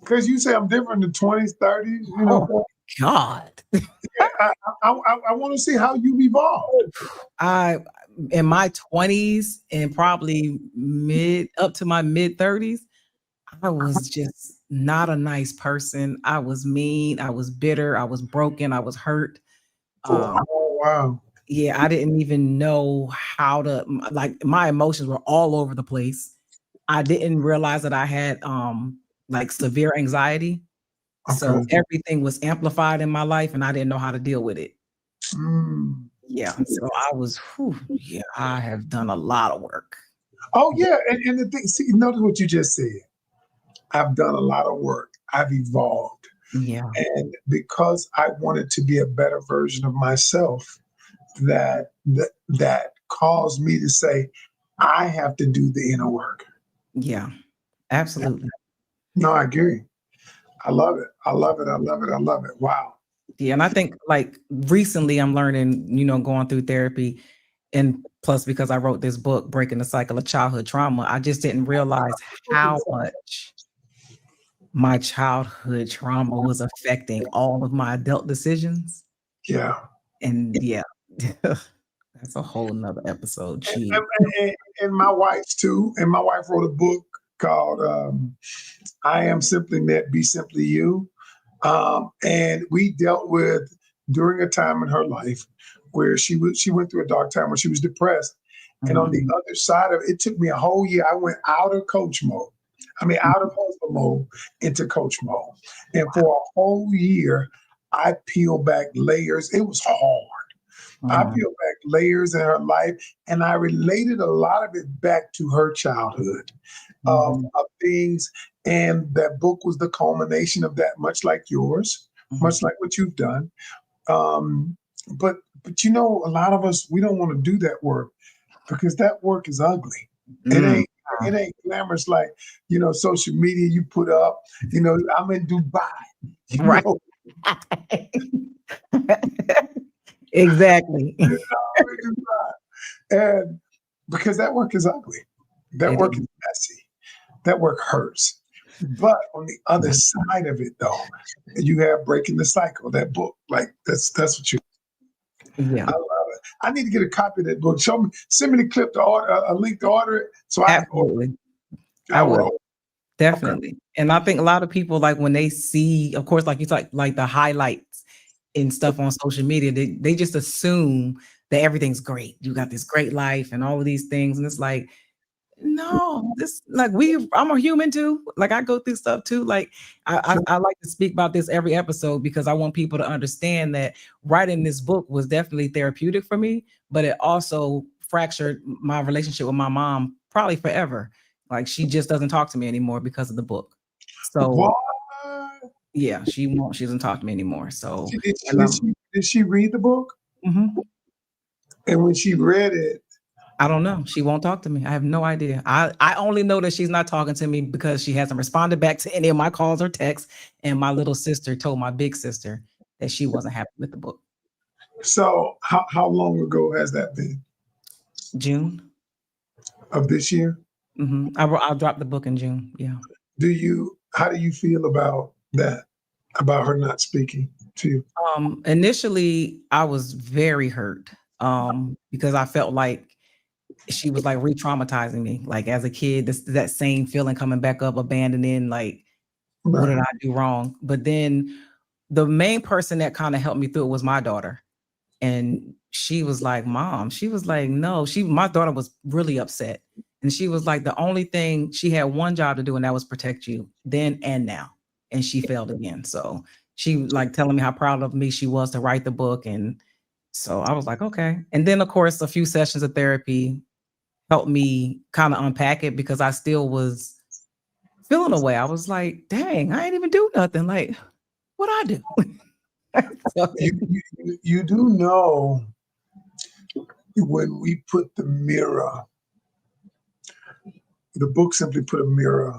Speaker 2: Because you say I'm different in the 20s, 30s,
Speaker 1: Oh God.
Speaker 2: I want to see how you've evolved.
Speaker 1: I in my 20s and probably mid up to my mid 30s, I was just not a nice person. I was mean, I was bitter, I was broken, I was hurt. Um,
Speaker 2: Oh, wow.
Speaker 1: yeah, I didn't even know how to like my emotions were all over the place. I didn't realize that I had like severe anxiety.
Speaker 2: Okay.
Speaker 1: So everything was amplified in my life and I didn't know how to deal with it.
Speaker 2: Mm.
Speaker 1: Yeah, so I was, yeah, I have done a lot of work.
Speaker 2: Oh, yeah. And the thing, see, notice what you just said. I've done a lot of work. I've evolved.
Speaker 1: Yeah,
Speaker 2: And because I wanted to be a better version of myself, that caused me to say, I have to do the inner work.
Speaker 1: yeah, absolutely.
Speaker 2: No, I agree. I love it. I love it. I love it. I love it. Wow.
Speaker 1: Yeah, and I think like recently I'm learning, going through therapy, and plus because I wrote this book, Breaking the Cycle of Childhood Trauma, I just didn't realize how much my childhood trauma was affecting all of my adult decisions.
Speaker 2: Yeah.
Speaker 1: And yeah, that's a whole nother episode.
Speaker 2: And,
Speaker 1: Gee.
Speaker 2: and, and my wife's too. And my wife wrote a book called I Am Simply Net, Be Simply You. And we dealt with during a time in her life where she went through a dark time where she was depressed. And on the
Speaker 1: Mhm.
Speaker 2: other side of it, it took me a whole year. I went out of coach mode. I mean, out of husband mode into coach mode. And for a whole year, I peeled back layers. It was hard. I
Speaker 1: Mhm.
Speaker 2: peeled back layers in her life, and I related a lot of it back to her childhood of things. And that book was the culmination of that, much like yours, much like what you've done. Um, but you know, a lot of us, we don't want to do that work because that work is ugly. It ain't glamorous like, you know, social media you put up, you know, I'm in Dubai, you
Speaker 1: Right.
Speaker 2: know,
Speaker 1: Exactly.
Speaker 2: you know, I'm in Dubai. And because that work is ugly, that
Speaker 1: It
Speaker 2: work
Speaker 1: is.
Speaker 2: is messy, that work hurts. But on the other side of it, though, you have Breaking the Cycle, that book. Like that's what you.
Speaker 1: Yeah,
Speaker 2: I love it. I need to get a copy of that book. Show me, send me the clip to order, a link to order it, so I can order.
Speaker 1: absolutely. I
Speaker 2: I will.
Speaker 1: will. Definitely. And I think a lot of people, like when they see, of course, like you talk, like the highlights and stuff on social media, they just assume that everything's great. You got this great life and all of these things. And it's like, no, this like I'm a human too. Like I go through stuff too. Like I like to speak about this every episode because I want people to understand that writing this book was definitely therapeutic for me, but it also fractured my relationship with my mom probably forever. Like she just doesn't talk to me anymore because of the book. So
Speaker 2: What?
Speaker 1: yeah, she doesn't talk to me anymore. So
Speaker 2: Did
Speaker 1: and
Speaker 2: did she read the book?
Speaker 1: mhm.
Speaker 2: And when she read it,
Speaker 1: I don't know. She won't talk to me. I have no idea. I only know that she's not talking to me because she hasn't responded back to any of my calls or texts. And my little sister told my big sister that she wasn't happy with the book.
Speaker 2: so how long ago has that been
Speaker 1: June.
Speaker 2: of this year?
Speaker 1: I'll drop the book in June. Yeah.
Speaker 2: How do you feel about that? About her not speaking to you?
Speaker 1: Initially I was very hurt because I felt like she was like re-traumatizing me. Like as a kid, that same feeling coming back up, abandoning, like what
Speaker 2: Right.
Speaker 1: did I do wrong? But then the main person that kind of helped me through it was my daughter. And she was like, Mom, she was like, no, my daughter was really upset. And she was like, the only thing she had one job to do, and that was protect you then and now. And she failed again. So she like telling me how proud of me she was to write the book. And so I was like, okay. And then of course, a few sessions of therapy helped me kind of unpack it because I still was feeling away. I was like, dang, I ain't even do nothing. Like, what I do? So,
Speaker 2: You do know when we put the book simply put a mirror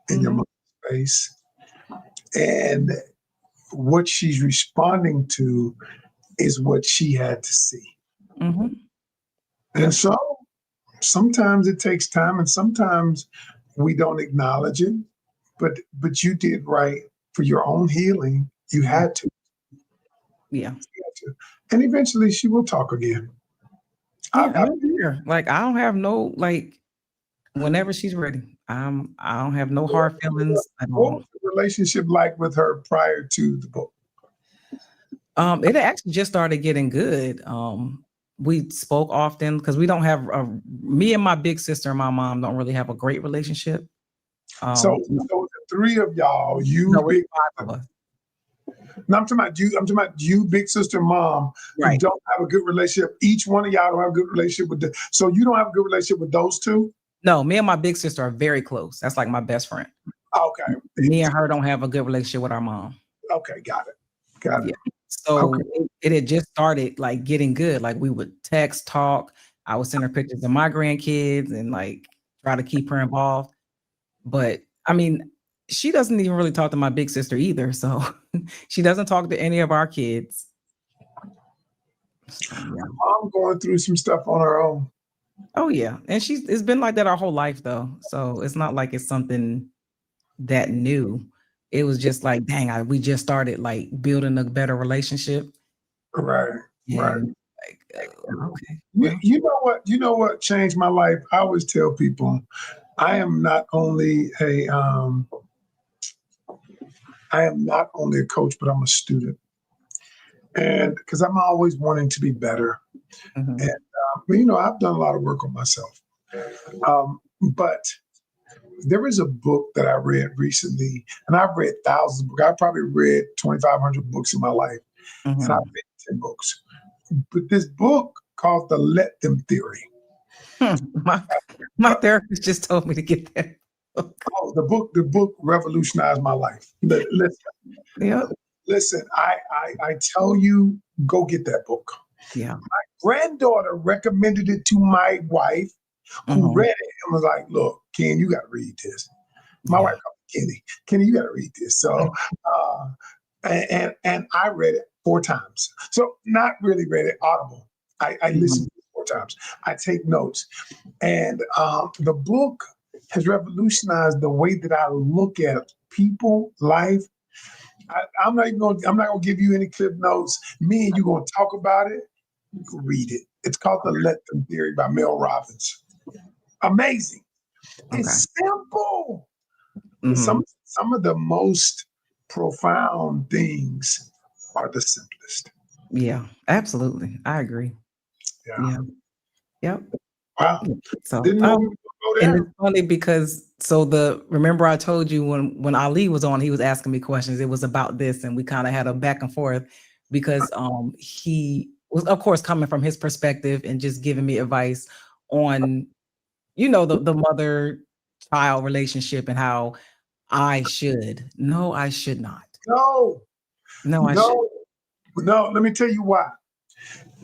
Speaker 2: in your
Speaker 1: mhm,
Speaker 2: mother's face, and what she's responding to is what she had to see.
Speaker 1: mhm,
Speaker 2: And
Speaker 1: yep,
Speaker 2: so sometimes it takes time, and sometimes we don't acknowledge it. But you did right for your own healing. You
Speaker 1: yeah,
Speaker 2: had to.
Speaker 1: yeah.
Speaker 2: You had to. And eventually she will talk again.
Speaker 1: Yeah,
Speaker 2: I
Speaker 1: and I'm here. Like I don't have no like whenever she's ready. I don't have no hard feelings at
Speaker 2: What
Speaker 1: all.
Speaker 2: was the relationship like with her prior to the book?
Speaker 1: It actually just started getting good. We spoke often because we don't have me and my big sister and my mom don't really have a great relationship.
Speaker 2: So,
Speaker 1: No,
Speaker 2: so the three of y'all, you
Speaker 1: no, it's
Speaker 2: big,
Speaker 1: five of us.
Speaker 2: no, I'm talking about you. I'm talking about you, big sister, mom,
Speaker 1: Right.
Speaker 2: don't have a good relationship. Each one of y'all don't have a good relationship with so you don't have a good relationship with those two.
Speaker 1: No, me and my big sister are very close. That's like my best friend.
Speaker 2: Okay,
Speaker 1: Me and her don't have a good relationship with our mom.
Speaker 2: okay, got it.
Speaker 1: Yeah.
Speaker 2: Okay,
Speaker 1: So it had just started like getting good. Like we would text, talk. I would send her pictures of my grandkids and like try to keep her involved. But I mean, she doesn't even really talk to my big sister either. So she doesn't talk to any of our kids. So yeah.
Speaker 2: mom going through some stuff on her own.
Speaker 1: Oh yeah. And it's been like that our whole life though. So it's not like it's something that new. It was just like, dang, we just started like building a better relationship.
Speaker 2: Right, right.
Speaker 1: And like, okay, well,
Speaker 2: You know what? You know what changed my life? I always tell people, I am not only a I am not only a coach, but I'm a student. And because I'm always wanting to be better. And,
Speaker 1: mhm,
Speaker 2: you know, I've done a lot of work on myself. But there is a book that I read recently, and I've read thousands of books. I probably read 2,500 books in my life, and I've
Speaker 1: mhm,
Speaker 2: read 10 books. But this book called the let them theory.
Speaker 1: My therapist just told me to get that book.
Speaker 2: Oh, the book revolutionized my life. Listen,
Speaker 1: Yep.
Speaker 2: listen, I tell you, go get that book.
Speaker 1: Yeah.
Speaker 2: My granddaughter recommended it to my wife, who read it and was like, "Look, Ken, you got to read this." My wife called me Kenny, you got to read this. So, and I read it 4 times. So not really read it audible. I listened to it 4 times. I take notes, and the book has revolutionized the way that I look at people, life. I'm not gonna give you any clip notes. Me and you gonna talk about it. Read it. It's called The Let Them Theory by Mel Robbins. Amazing.
Speaker 1: Okay.
Speaker 2: It's simple.
Speaker 1: Mhm.
Speaker 2: Some of the most profound things are the simplest.
Speaker 1: Yeah, absolutely. I agree.
Speaker 2: Yeah.
Speaker 1: Yep.
Speaker 2: Wow.
Speaker 1: So
Speaker 2: Didn't know we were gonna
Speaker 1: and
Speaker 2: go
Speaker 1: it's funny because remember I told you when Ali was on, he was asking me questions. It was about this, and we kind of had a back and forth because he was, of course, coming from his perspective and just giving me advice on, the mother child relationship and how I should. No, I should not.
Speaker 2: there. No,
Speaker 1: No, I should.
Speaker 2: no. Let me tell you why.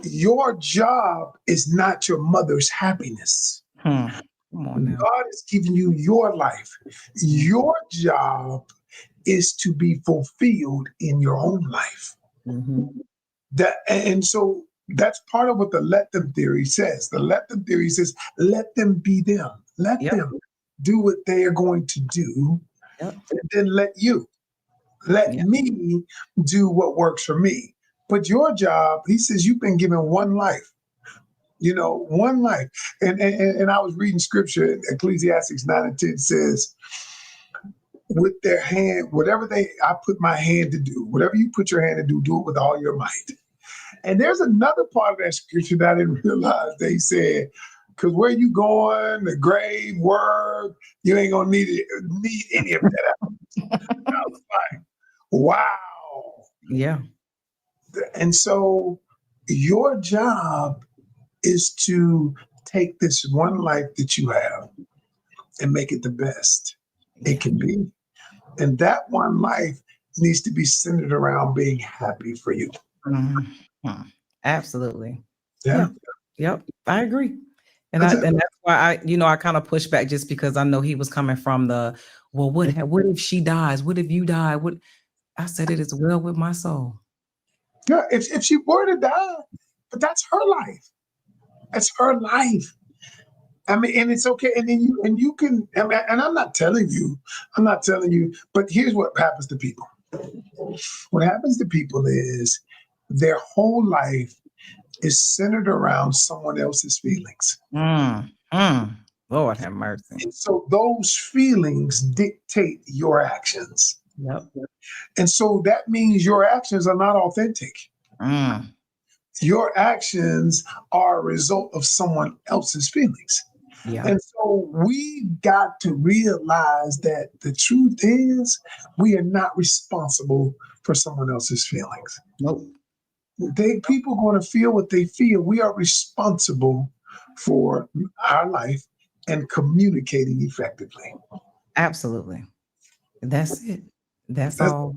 Speaker 2: Your job is not your mother's happiness.
Speaker 1: Come on now.
Speaker 2: God is giving you your life. Your job is to be fulfilled in your own life.
Speaker 1: Mhm.
Speaker 2: And so that's part of what the let them theory says. The let them theory says, let them be them. Let
Speaker 1: Yep.
Speaker 2: them do what they are going to do.
Speaker 1: Yep.
Speaker 2: And then let
Speaker 1: Yep.
Speaker 2: me do what works for me. But your job, he says, you've been given one life. One life. And I was reading scripture, Ecclesiastes 9 and 10 says, with their hand, I put my hand to do, whatever you put your hand to do it with all your might. And there's another part of that scripture that I didn't realize. They said, because where you going, the grave, work, you ain't gonna need any of that. I was like, wow.
Speaker 1: Yeah.
Speaker 2: And so your job is to take this one life that you have and make it the best it can be. And that one life needs to be centered around being happy for you.
Speaker 1: Mhm. Absolutely.
Speaker 2: Yeah.
Speaker 1: Yep. I agree. And
Speaker 2: That's it.
Speaker 1: that's why I kind of push back just because I know he was coming from well, what if she dies? What if you die? What I said it is well with my soul.
Speaker 2: Yeah, if she were to die, but that's her life. That's her life. I mean, and it's okay. And then you can, and I'm not telling you, but here's what happens to people. What happens to people is their whole life is centered around someone else's feelings.
Speaker 1: Lord have mercy.
Speaker 2: And so those feelings dictate your actions.
Speaker 1: Yep.
Speaker 2: And so that means your actions are not authentic.
Speaker 1: Mm.
Speaker 2: Your actions are a result of someone else's feelings.
Speaker 1: Yeah.
Speaker 2: And so we got to realize that the truth is we are not responsible for someone else's feelings.
Speaker 1: Nope.
Speaker 2: People are going to feel what they feel. We are responsible for our life and communicating effectively.
Speaker 1: Absolutely. That's it. That's all.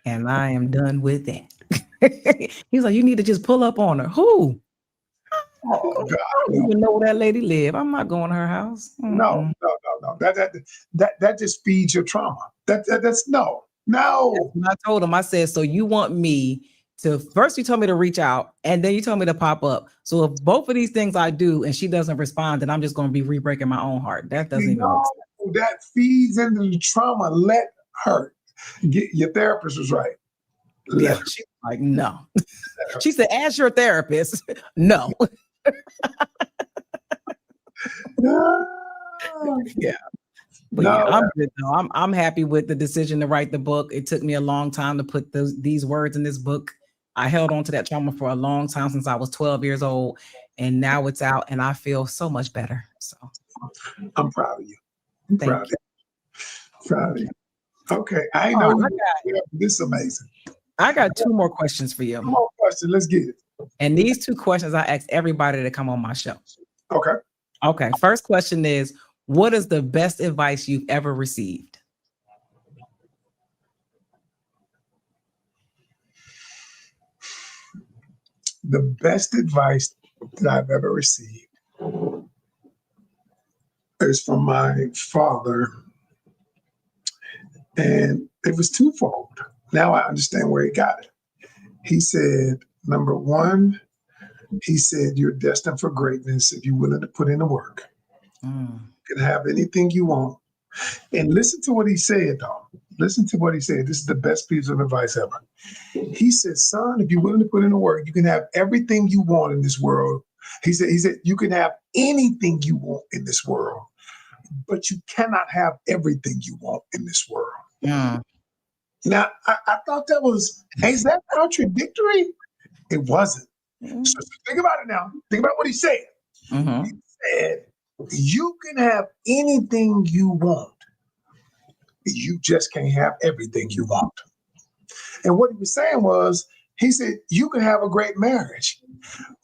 Speaker 1: And I am done with that. He's like, you need to just pull up on her. Who?
Speaker 2: Oh, God,
Speaker 1: I don't even know where that lady live. I'm not going to her house.
Speaker 2: no. That just feeds your trauma. That's no.
Speaker 1: And I told him, I said, so you want me to first you told me to reach out and then you told me to pop up. So if both of these things I do and she doesn't respond, then I'm just going to be re-breaking my own heart. That doesn't even make sense.
Speaker 2: That feeds into the trauma. Let her. Your therapist was right.
Speaker 1: Yeah, she's like, no. She said, ask your therapist. No. Yeah. But
Speaker 2: No.
Speaker 1: yeah, I'm good though. I'm happy with the decision to write the book. It took me a long time to put these words in this book. I held on to that trauma for a long time since I was 12 years old, and now it's out, and I feel so much better. So
Speaker 2: I'm proud of you.
Speaker 1: Thank you.
Speaker 2: Proud of you. Okay, I know this is amazing.
Speaker 1: I got 2 more questions for you.
Speaker 2: One more question. Let's get it.
Speaker 1: And these two questions I ask everybody to come on my show.
Speaker 2: Okay.
Speaker 1: Okay. First question is, what is the best advice you've ever received?
Speaker 2: The best advice that I've ever received is from my father. And it was twofold. Now I understand where he got it. He said, number one, he said, you're destined for greatness if you're willing to put in the work.
Speaker 1: Mm.
Speaker 2: You can have anything you want. And listen to what he said, though. Listen to what he said. This is the best piece of advice ever. He said, son, if you're willing to put in the work, you can have everything you want in this world. He said, you can have anything you want in this world, but you cannot have everything you want in this world.
Speaker 1: Mm.
Speaker 2: Now, I thought that was, is that contradictory? It wasn't.
Speaker 1: Mm.
Speaker 2: So think about it now. Think about what he said.
Speaker 1: Mm-hmm.
Speaker 2: He said, you can have anything you want. You just can't have everything you want. And what he was saying was, he said, you can have a great marriage,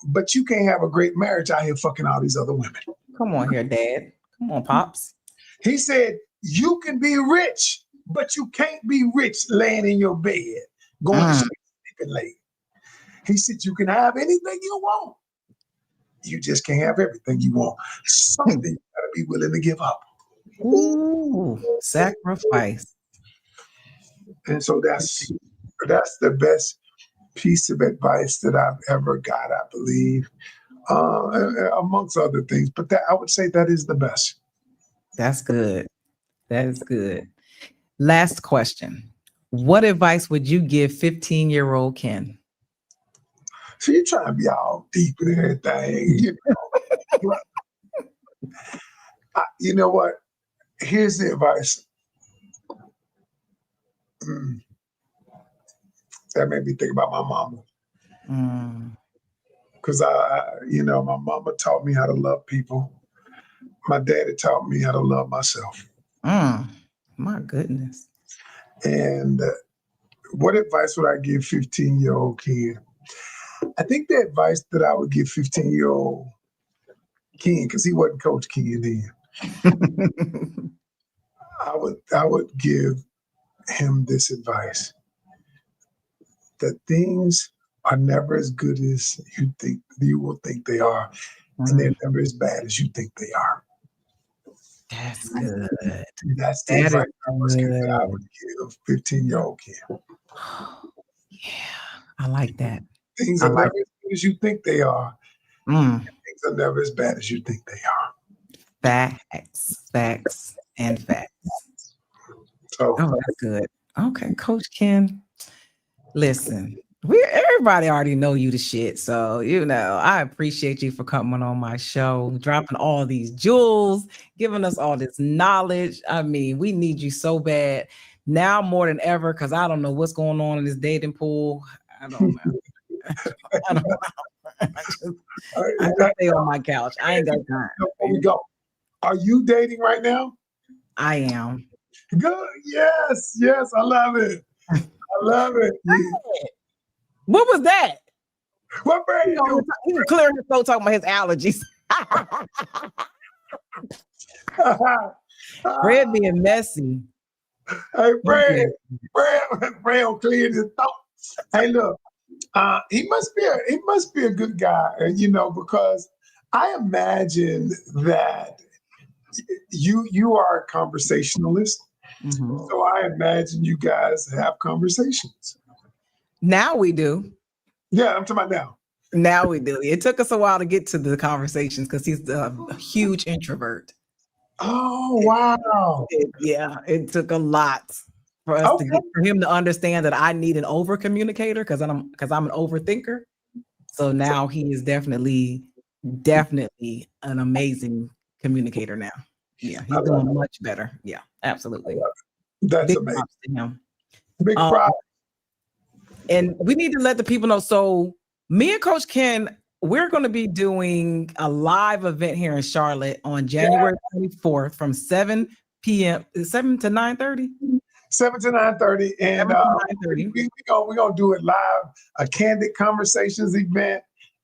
Speaker 2: but you can't have a great marriage out here fucking all these other women.
Speaker 1: Come on here, Dad. Come on, Pops.
Speaker 2: He said, you can be rich, but you can't be rich laying in your bed, going to sleep, sleeping late. He said, you can have anything you want. You just can't have everything you want. Something you gotta be willing to give up.
Speaker 1: Ooh, sacrifice.
Speaker 2: And so that's the best piece of advice that I've ever got, I believe, amongst other things. But that, I would say that is the best.
Speaker 1: That's good. That is good. Last question. What advice would you give 15-year-old Ken?
Speaker 2: So you're trying to be all deep and everything. You know what? Here's the advice. That made me think about my mama. Because my mama taught me how to love people. My daddy taught me how to love myself.
Speaker 1: My goodness.
Speaker 2: And what advice would I give 15-year-old Ken? I think the advice that I would give 15-year-old Ken, because he wasn't Coach Ken then, I would give him this advice: that things are never as good as you will think they are, and they're never as bad as you think they are.
Speaker 1: That's good.
Speaker 2: That's the advice that I would give 15-year-old Ken.
Speaker 1: Yeah, I like that.
Speaker 2: Things are never as good as you think they are. Things are never as bad as you think they are.
Speaker 1: Facts, and facts.
Speaker 2: So,
Speaker 1: that's good. Okay, Coach Ken. Listen, everybody already know you the shit. So, I appreciate you for coming on my show, dropping all these jewels, giving us all this knowledge. I mean, we need you so bad now more than ever, because I don't know what's going on in this dating pool. I don't know. I don't know. I just stay on my couch. I ain't got time.
Speaker 2: Before we go, are you dating right now?
Speaker 1: I am.
Speaker 2: Good. Yes. I love it.
Speaker 1: What was that?
Speaker 2: What Brad you doing?
Speaker 1: He was clearing his throat talking about his allergies. Fred being messy.
Speaker 2: Hey, Brad will clear his throat. Hey, look, he must be a good guy, because I imagine that you are a conversationalist. Mm-hmm. So I imagine you guys have conversations.
Speaker 1: Now we do.
Speaker 2: Yeah, I'm talking about now.
Speaker 1: Now we do. It took us a while to get to the conversations because he's a huge introvert.
Speaker 2: Oh, wow.
Speaker 1: It took a lot for us for him to understand that I need an over communicator because I'm an overthinker. So now he is definitely an amazing communicator now. Yeah, he's doing much better. Yeah, absolutely.
Speaker 2: That's
Speaker 1: big
Speaker 2: amazing.
Speaker 1: props to him.
Speaker 2: Big props.
Speaker 1: And we need to let the people know. So me and Coach Ken, we're going to be doing a live event here in Charlotte on January 24th from 7 to 9:30.
Speaker 2: 7 to 9:30. And we're going to do it live, a candid conversations event.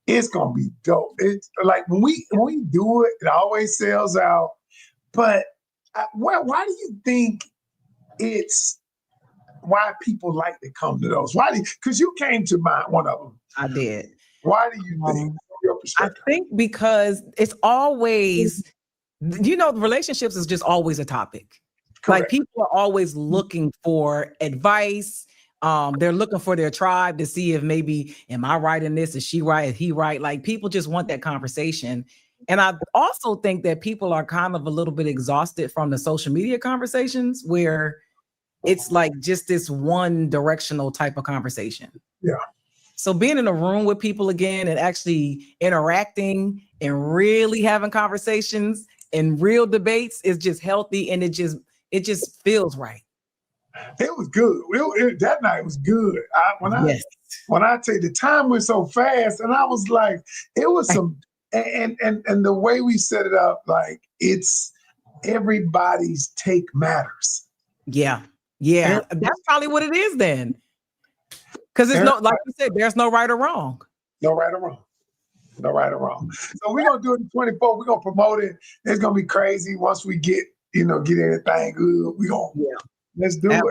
Speaker 2: It's gonna be dope. It's like when we do it, it always sells out. But why do you think it's why people like to come to those? Because you came to one of them.
Speaker 1: I did.
Speaker 2: Why do you think? From your
Speaker 1: I
Speaker 2: perspective?
Speaker 1: think because it's always, relationships is just always a topic.
Speaker 2: Correct.
Speaker 1: Like people are always looking for advice. They're looking for their tribe to see if maybe, am I right in this? Is she right? Is he right? Like people just want that conversation. And I also think that people are kind of a little bit exhausted from the social media conversations where it's like just this one directional type of conversation.
Speaker 2: Yeah.
Speaker 1: So being in a room with people again and actually interacting and really having conversations and real debates is just healthy, and it just feels right.
Speaker 2: It was good. That night was good. When I tell you, the time went so fast, and I was like, it was some, and the way we set it up, like it's everybody's take matters.
Speaker 1: Yeah. That's probably what it is then. Because it's like you said, there's no right or wrong.
Speaker 2: No right or wrong. No right or wrong. So we're gonna do it in 24. We're gonna promote it. It's gonna be crazy once we get everything good. Let's do it.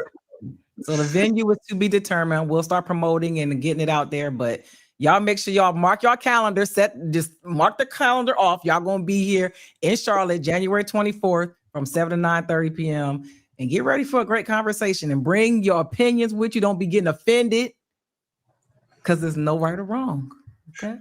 Speaker 1: So the venue is to be determined. We'll start promoting and getting it out there, but y'all make sure y'all mark your calendar. Just mark the calendar off. Y'all gonna be here in Charlotte, January 24th from 7 to 9:30 p.m. and get ready for a great conversation and bring your opinions with you. Don't be getting offended because there's no right or wrong. Okay.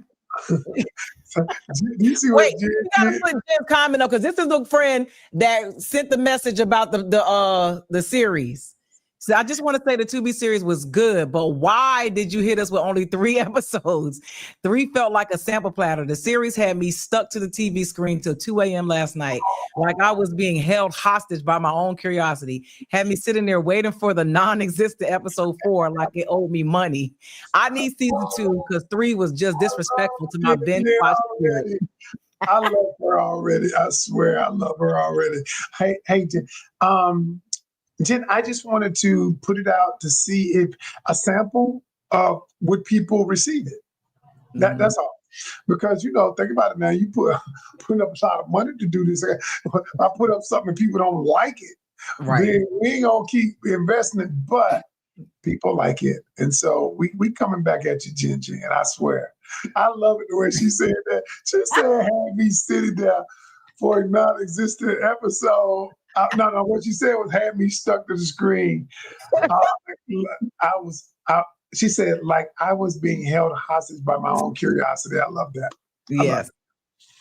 Speaker 2: You see
Speaker 1: Wait, you gotta put Jen's comment up because this is the friend that sent the message about the series. So I just want to say the 2B series was good, but why did you hit us with only 3 episodes? 3 felt like a sample platter. The series had me stuck to the TV screen till 2 a.m. last night, like I was being held hostage by my own curiosity. Had me sitting there waiting for the non-existent episode 4 like it owed me money. I need season 2 because 3 was just disrespectful to my binge watch spirit.
Speaker 2: I love her already. I swear I love her already. Hey, Jen. Jen, I just wanted to put it out to see if a sample would people receive it. That's all. Because think about it now. You putting up a lot of money to do this. If I put up something and people don't like it,
Speaker 1: right?
Speaker 2: Then we ain't gonna keep investing it. But people like it, and so we coming back at you, Jen. I swear, I love it the way she said that. She said, "Had me sitting there for a non-existent episode." No, what she said was had me stuck to the screen. She said, like I was being held hostage by my own curiosity. I love that.
Speaker 1: Yes.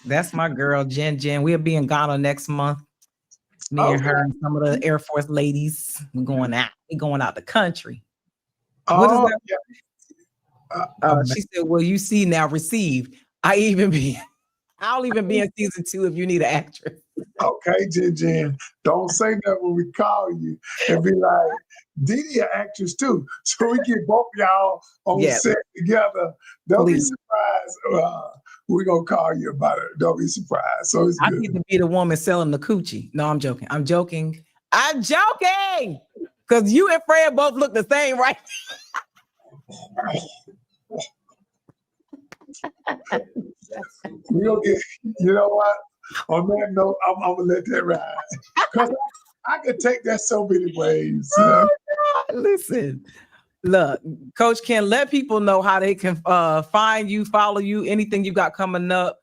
Speaker 1: That's my girl, Jen. We'll be in Ghana next month. Me and her and some of the Air Force ladies. We're going out. We're going out the country. What is that? She said, well, you see now received. I'll even be in season 2 if you need an actress.
Speaker 2: Okay, Jen. Don't say that when we call you and be like, Dee Dee an actress too. So we get both y'all on set together. Don't be surprised. We're going to call you about it. Don't be surprised. So it's good.
Speaker 1: I need to be the woman selling the coochie. No, I'm joking. Because you and Fred both look the same, right?
Speaker 2: We'll get, you know what? On that note, I'm gonna let that ride. Because I could take that so many ways.
Speaker 1: Listen, look, Coach Ken, let people know how they can find you, follow you, anything you got coming up.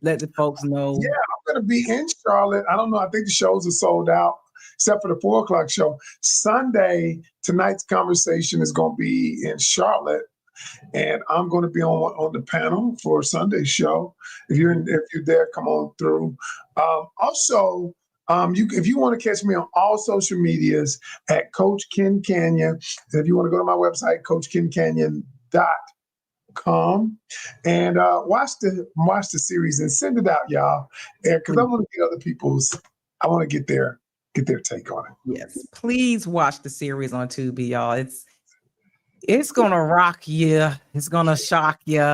Speaker 1: Let the folks know.
Speaker 2: Yeah, I'm gonna be in Charlotte. I don't know. I think the shows are sold out, except for the 4:00 show. Sunday, tonight's conversation is gonna be in Charlotte. And I'm going to be on the panel for Sunday's show. If you're there, come on through. Also, if you want to catch me on all social medias at Coach Ken Canyon. If you want to go to my website, CoachKenCanyon.com, and watch the series and send it out, y'all. Because I want to get other people's. I want to get their take on it.
Speaker 1: Yes, please watch the series on Tubi, y'all. It's gonna rock you. It's gonna shock you.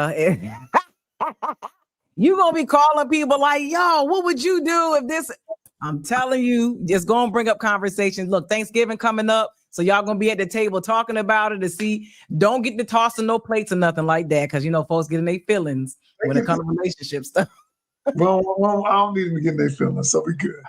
Speaker 1: You're gonna be calling people like, yo, what would you do if this? I'm telling you, just gonna bring up conversations. Look, Thanksgiving coming up. So y'all gonna be at the table talking about it to see. Don't get to tossing no plates or nothing like that, because you know folks getting their feelings when it comes to relationship stuff.
Speaker 2: Well, I don't need them to get their feelings, so we good.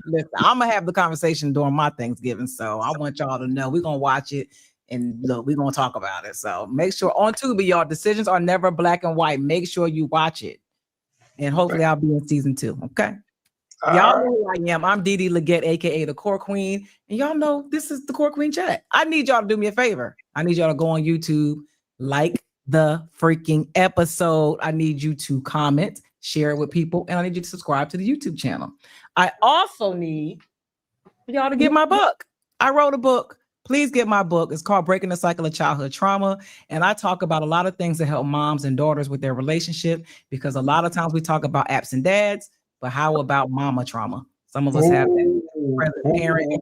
Speaker 1: Listen, I'm gonna have the conversation during my Thanksgiving, so I want y'all to know we're gonna watch it and look, we're gonna talk about it. So make sure on Tubi, y'all, decisions are never black and white. Make sure you watch it, and hopefully I'll be in season 2. Okay. Y'all know who I am. I'm Dee Dee Legette, aka the Core Queen, and y'all know this is the Core Queen Chat. I need y'all to do me a favor. I need y'all to go on YouTube, like the freaking episode. I need you to comment, share it with people, and I need you to subscribe to the YouTube channel. I also need y'all to get my book. I wrote a book. Please get my book. It's called Breaking the Cycle of Childhood Trauma. And I talk about a lot of things that help moms and daughters with their relationship, because a lot of times we talk about absent dads, but how about mama trauma? Some of us have that present parent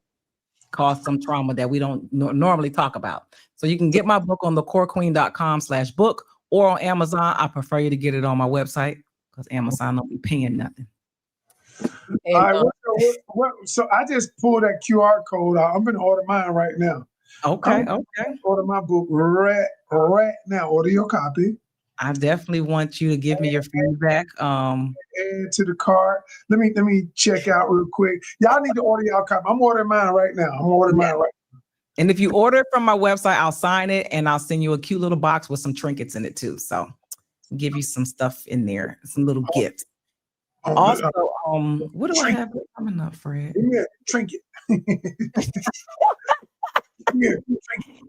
Speaker 1: cause some trauma that we don't normally talk about. So you can get my book on thecorequeen.com/book or on Amazon. I prefer you to get it on my website because Amazon don't be paying nothing. And,
Speaker 2: all right, so I just pulled that QR code out. I'm gonna order mine right now.
Speaker 1: Okay.
Speaker 2: Order my book right now. Order your copy.
Speaker 1: I definitely want you to give me your feedback.
Speaker 2: Add to the cart. Let me check out real quick. Y'all need to order y'all copy. I'm ordering mine right now.
Speaker 1: And if you order it from my website, I'll sign it and I'll send you a cute little box with some trinkets in it too. So I'll give you some stuff in there, some little gifts. Also, what do I have coming up, Fred?
Speaker 2: Yeah, trinket. Yeah, trinket.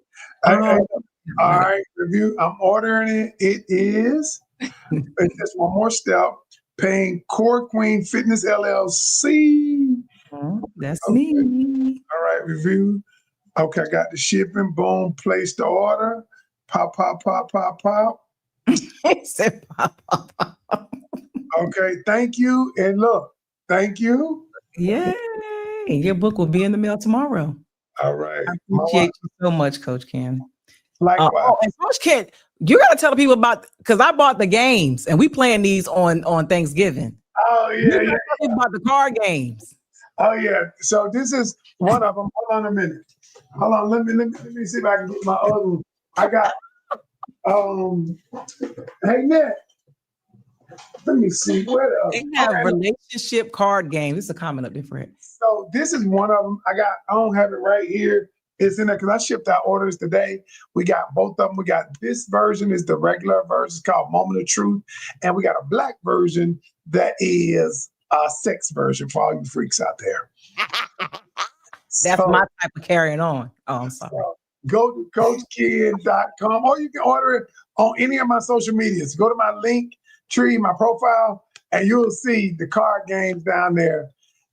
Speaker 2: All right, review. I'm ordering it. It is. It's just one more step. Paying Core Queen Fitness LLC.
Speaker 1: That's
Speaker 2: okay.
Speaker 1: me.
Speaker 2: All right, review. Okay, I got the shipping. Boom. Place the order. Pop.
Speaker 1: It said pop.
Speaker 2: Okay, thank you. And look, thank you.
Speaker 1: Yay. Your book will be in the mail tomorrow.
Speaker 2: All right.
Speaker 1: I appreciate you so much, Coach Ken.
Speaker 2: Likewise.
Speaker 1: And Coach Ken, you got to tell the people about, because I bought the games and we playing these on Thanksgiving.
Speaker 2: Oh, yeah.
Speaker 1: You talking about the card games.
Speaker 2: Oh, yeah. So this is one of them. Hold on a minute. Hold on. Let me see if I can get my other one. I got, hey, Nick. Let me see where
Speaker 1: they have relationship card games. This is a comment up there, Fred.
Speaker 2: So this is one of them. I don't have it right here. It's in there because I shipped out orders today. We got both of them. We got this version is the regular version. It's called Moment of Truth. And we got a black version that is a sex version for all you freaks out there.
Speaker 1: That's my type of carrying on. Oh, I'm sorry.
Speaker 2: Go to CoachKid.com or you can order it on any of my social medias. Go to my link tree, my profile, and you'll see the card games down there.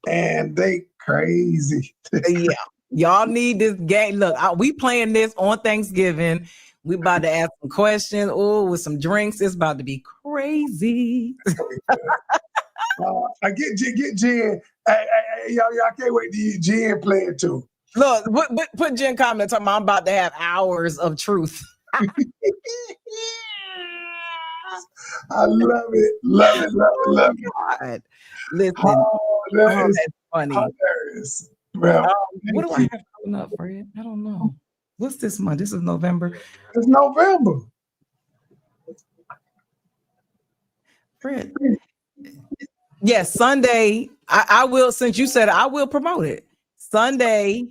Speaker 2: And they crazy.
Speaker 1: Yeah. Y'all need this game. Look, we playing this on Thanksgiving. We about to ask some questions. Oh, with some drinks. It's about to be crazy.
Speaker 2: I get Jen. Hey, y'all can't wait to hear Jen play it too.
Speaker 1: Look, put Jen comment talking about I'm about to have hours of truth.
Speaker 2: I love it. Love it.
Speaker 1: God. Listen, that's funny.
Speaker 2: Hilarious. Well,
Speaker 1: what do I have coming up, Fred? I don't know. What's this month? This is November.
Speaker 2: It's November.
Speaker 1: Fred. Yes, Sunday. I will, since you said it, I will promote it. Sunday.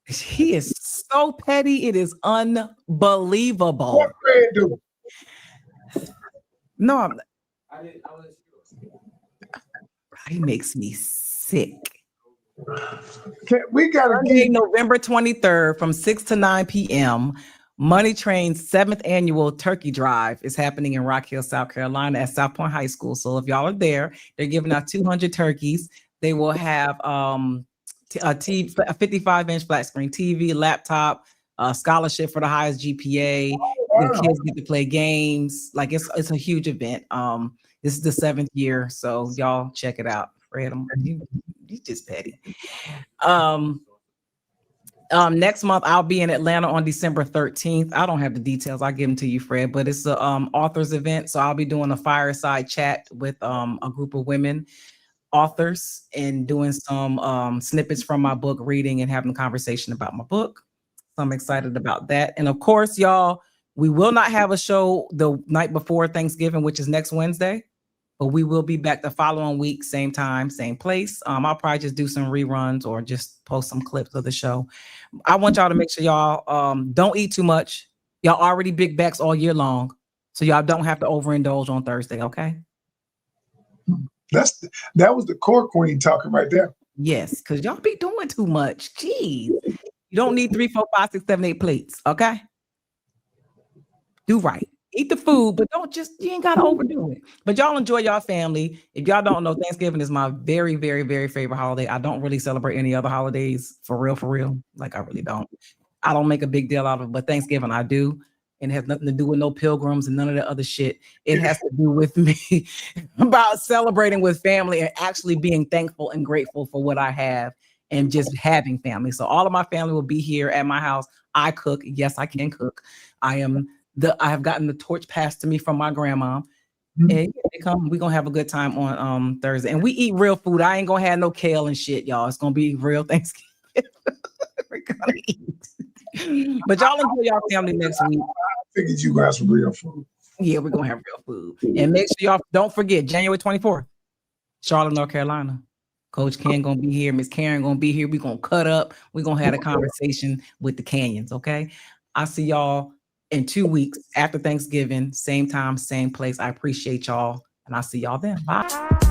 Speaker 1: He is so petty. It is unbelievable.
Speaker 2: What Fred do?
Speaker 1: No, he makes me sick.
Speaker 2: We got
Speaker 1: Sunday, November 23rd from 6 to 9 p.m. Money Train's 7th annual turkey drive is happening in Rock Hill, South Carolina at South Point High School. So if y'all are there, they're giving out 200 turkeys. They will have a 55-inch flat screen TV, laptop, scholarship for the highest GPA. The kids get to play games. Like it's a huge event. This is the 7th year, so y'all check it out. Fred, you just petty. Next month I'll be in Atlanta on December 13th. I don't have the details. I'll give them to you, Fred, but it's a authors event. So I'll be doing a fireside chat with a group of women authors and doing some snippets from my book, reading and having a conversation about my book. So I'm excited about that. And of course, y'all, we will not have a show the night before Thanksgiving, which is next Wednesday, but we will be back the following week, same time, same place. I'll probably just do some reruns or just post some clips of the show. I want y'all to make sure y'all don't eat too much. Y'all already big backs all year long, so y'all don't have to overindulge on Thursday, okay?
Speaker 2: That was the core queen talking right there.
Speaker 1: Yes, because y'all be doing too much. Jeez. You don't need 3, 4, 5, 6, 7, 8 plates, okay? Do right. Eat the food, but you ain't gotta overdo it. But y'all enjoy y'all family. If y'all don't know, Thanksgiving is my very, very, very favorite holiday. I don't really celebrate any other holidays for real. Like I really don't. I don't make a big deal out of it, but Thanksgiving I do. And it has nothing to do with no pilgrims and none of that other shit. It has to do with me about celebrating with family and actually being thankful and grateful for what I have and just having family. So all of my family will be here at my house. I cook. Yes, I can cook. I have gotten the torch passed to me from my grandma. And they come, we're gonna have a good time on Thursday. And we eat real food. I ain't gonna have no kale and shit, y'all. It's gonna be real Thanksgiving. We're gonna eat. But y'all enjoy y'all family next week.
Speaker 2: I figured you guys some real food.
Speaker 1: Yeah, we're gonna have real food. And make sure y'all don't forget January 24th, Charlotte, North Carolina. Coach Ken gonna be here, Miss Karen gonna be here. We're gonna cut up, we're gonna have a conversation with the Canyons. Okay. I'll see y'all in 2 weeks after Thanksgiving, same time, same place. I appreciate y'all, and I'll see y'all then. Bye.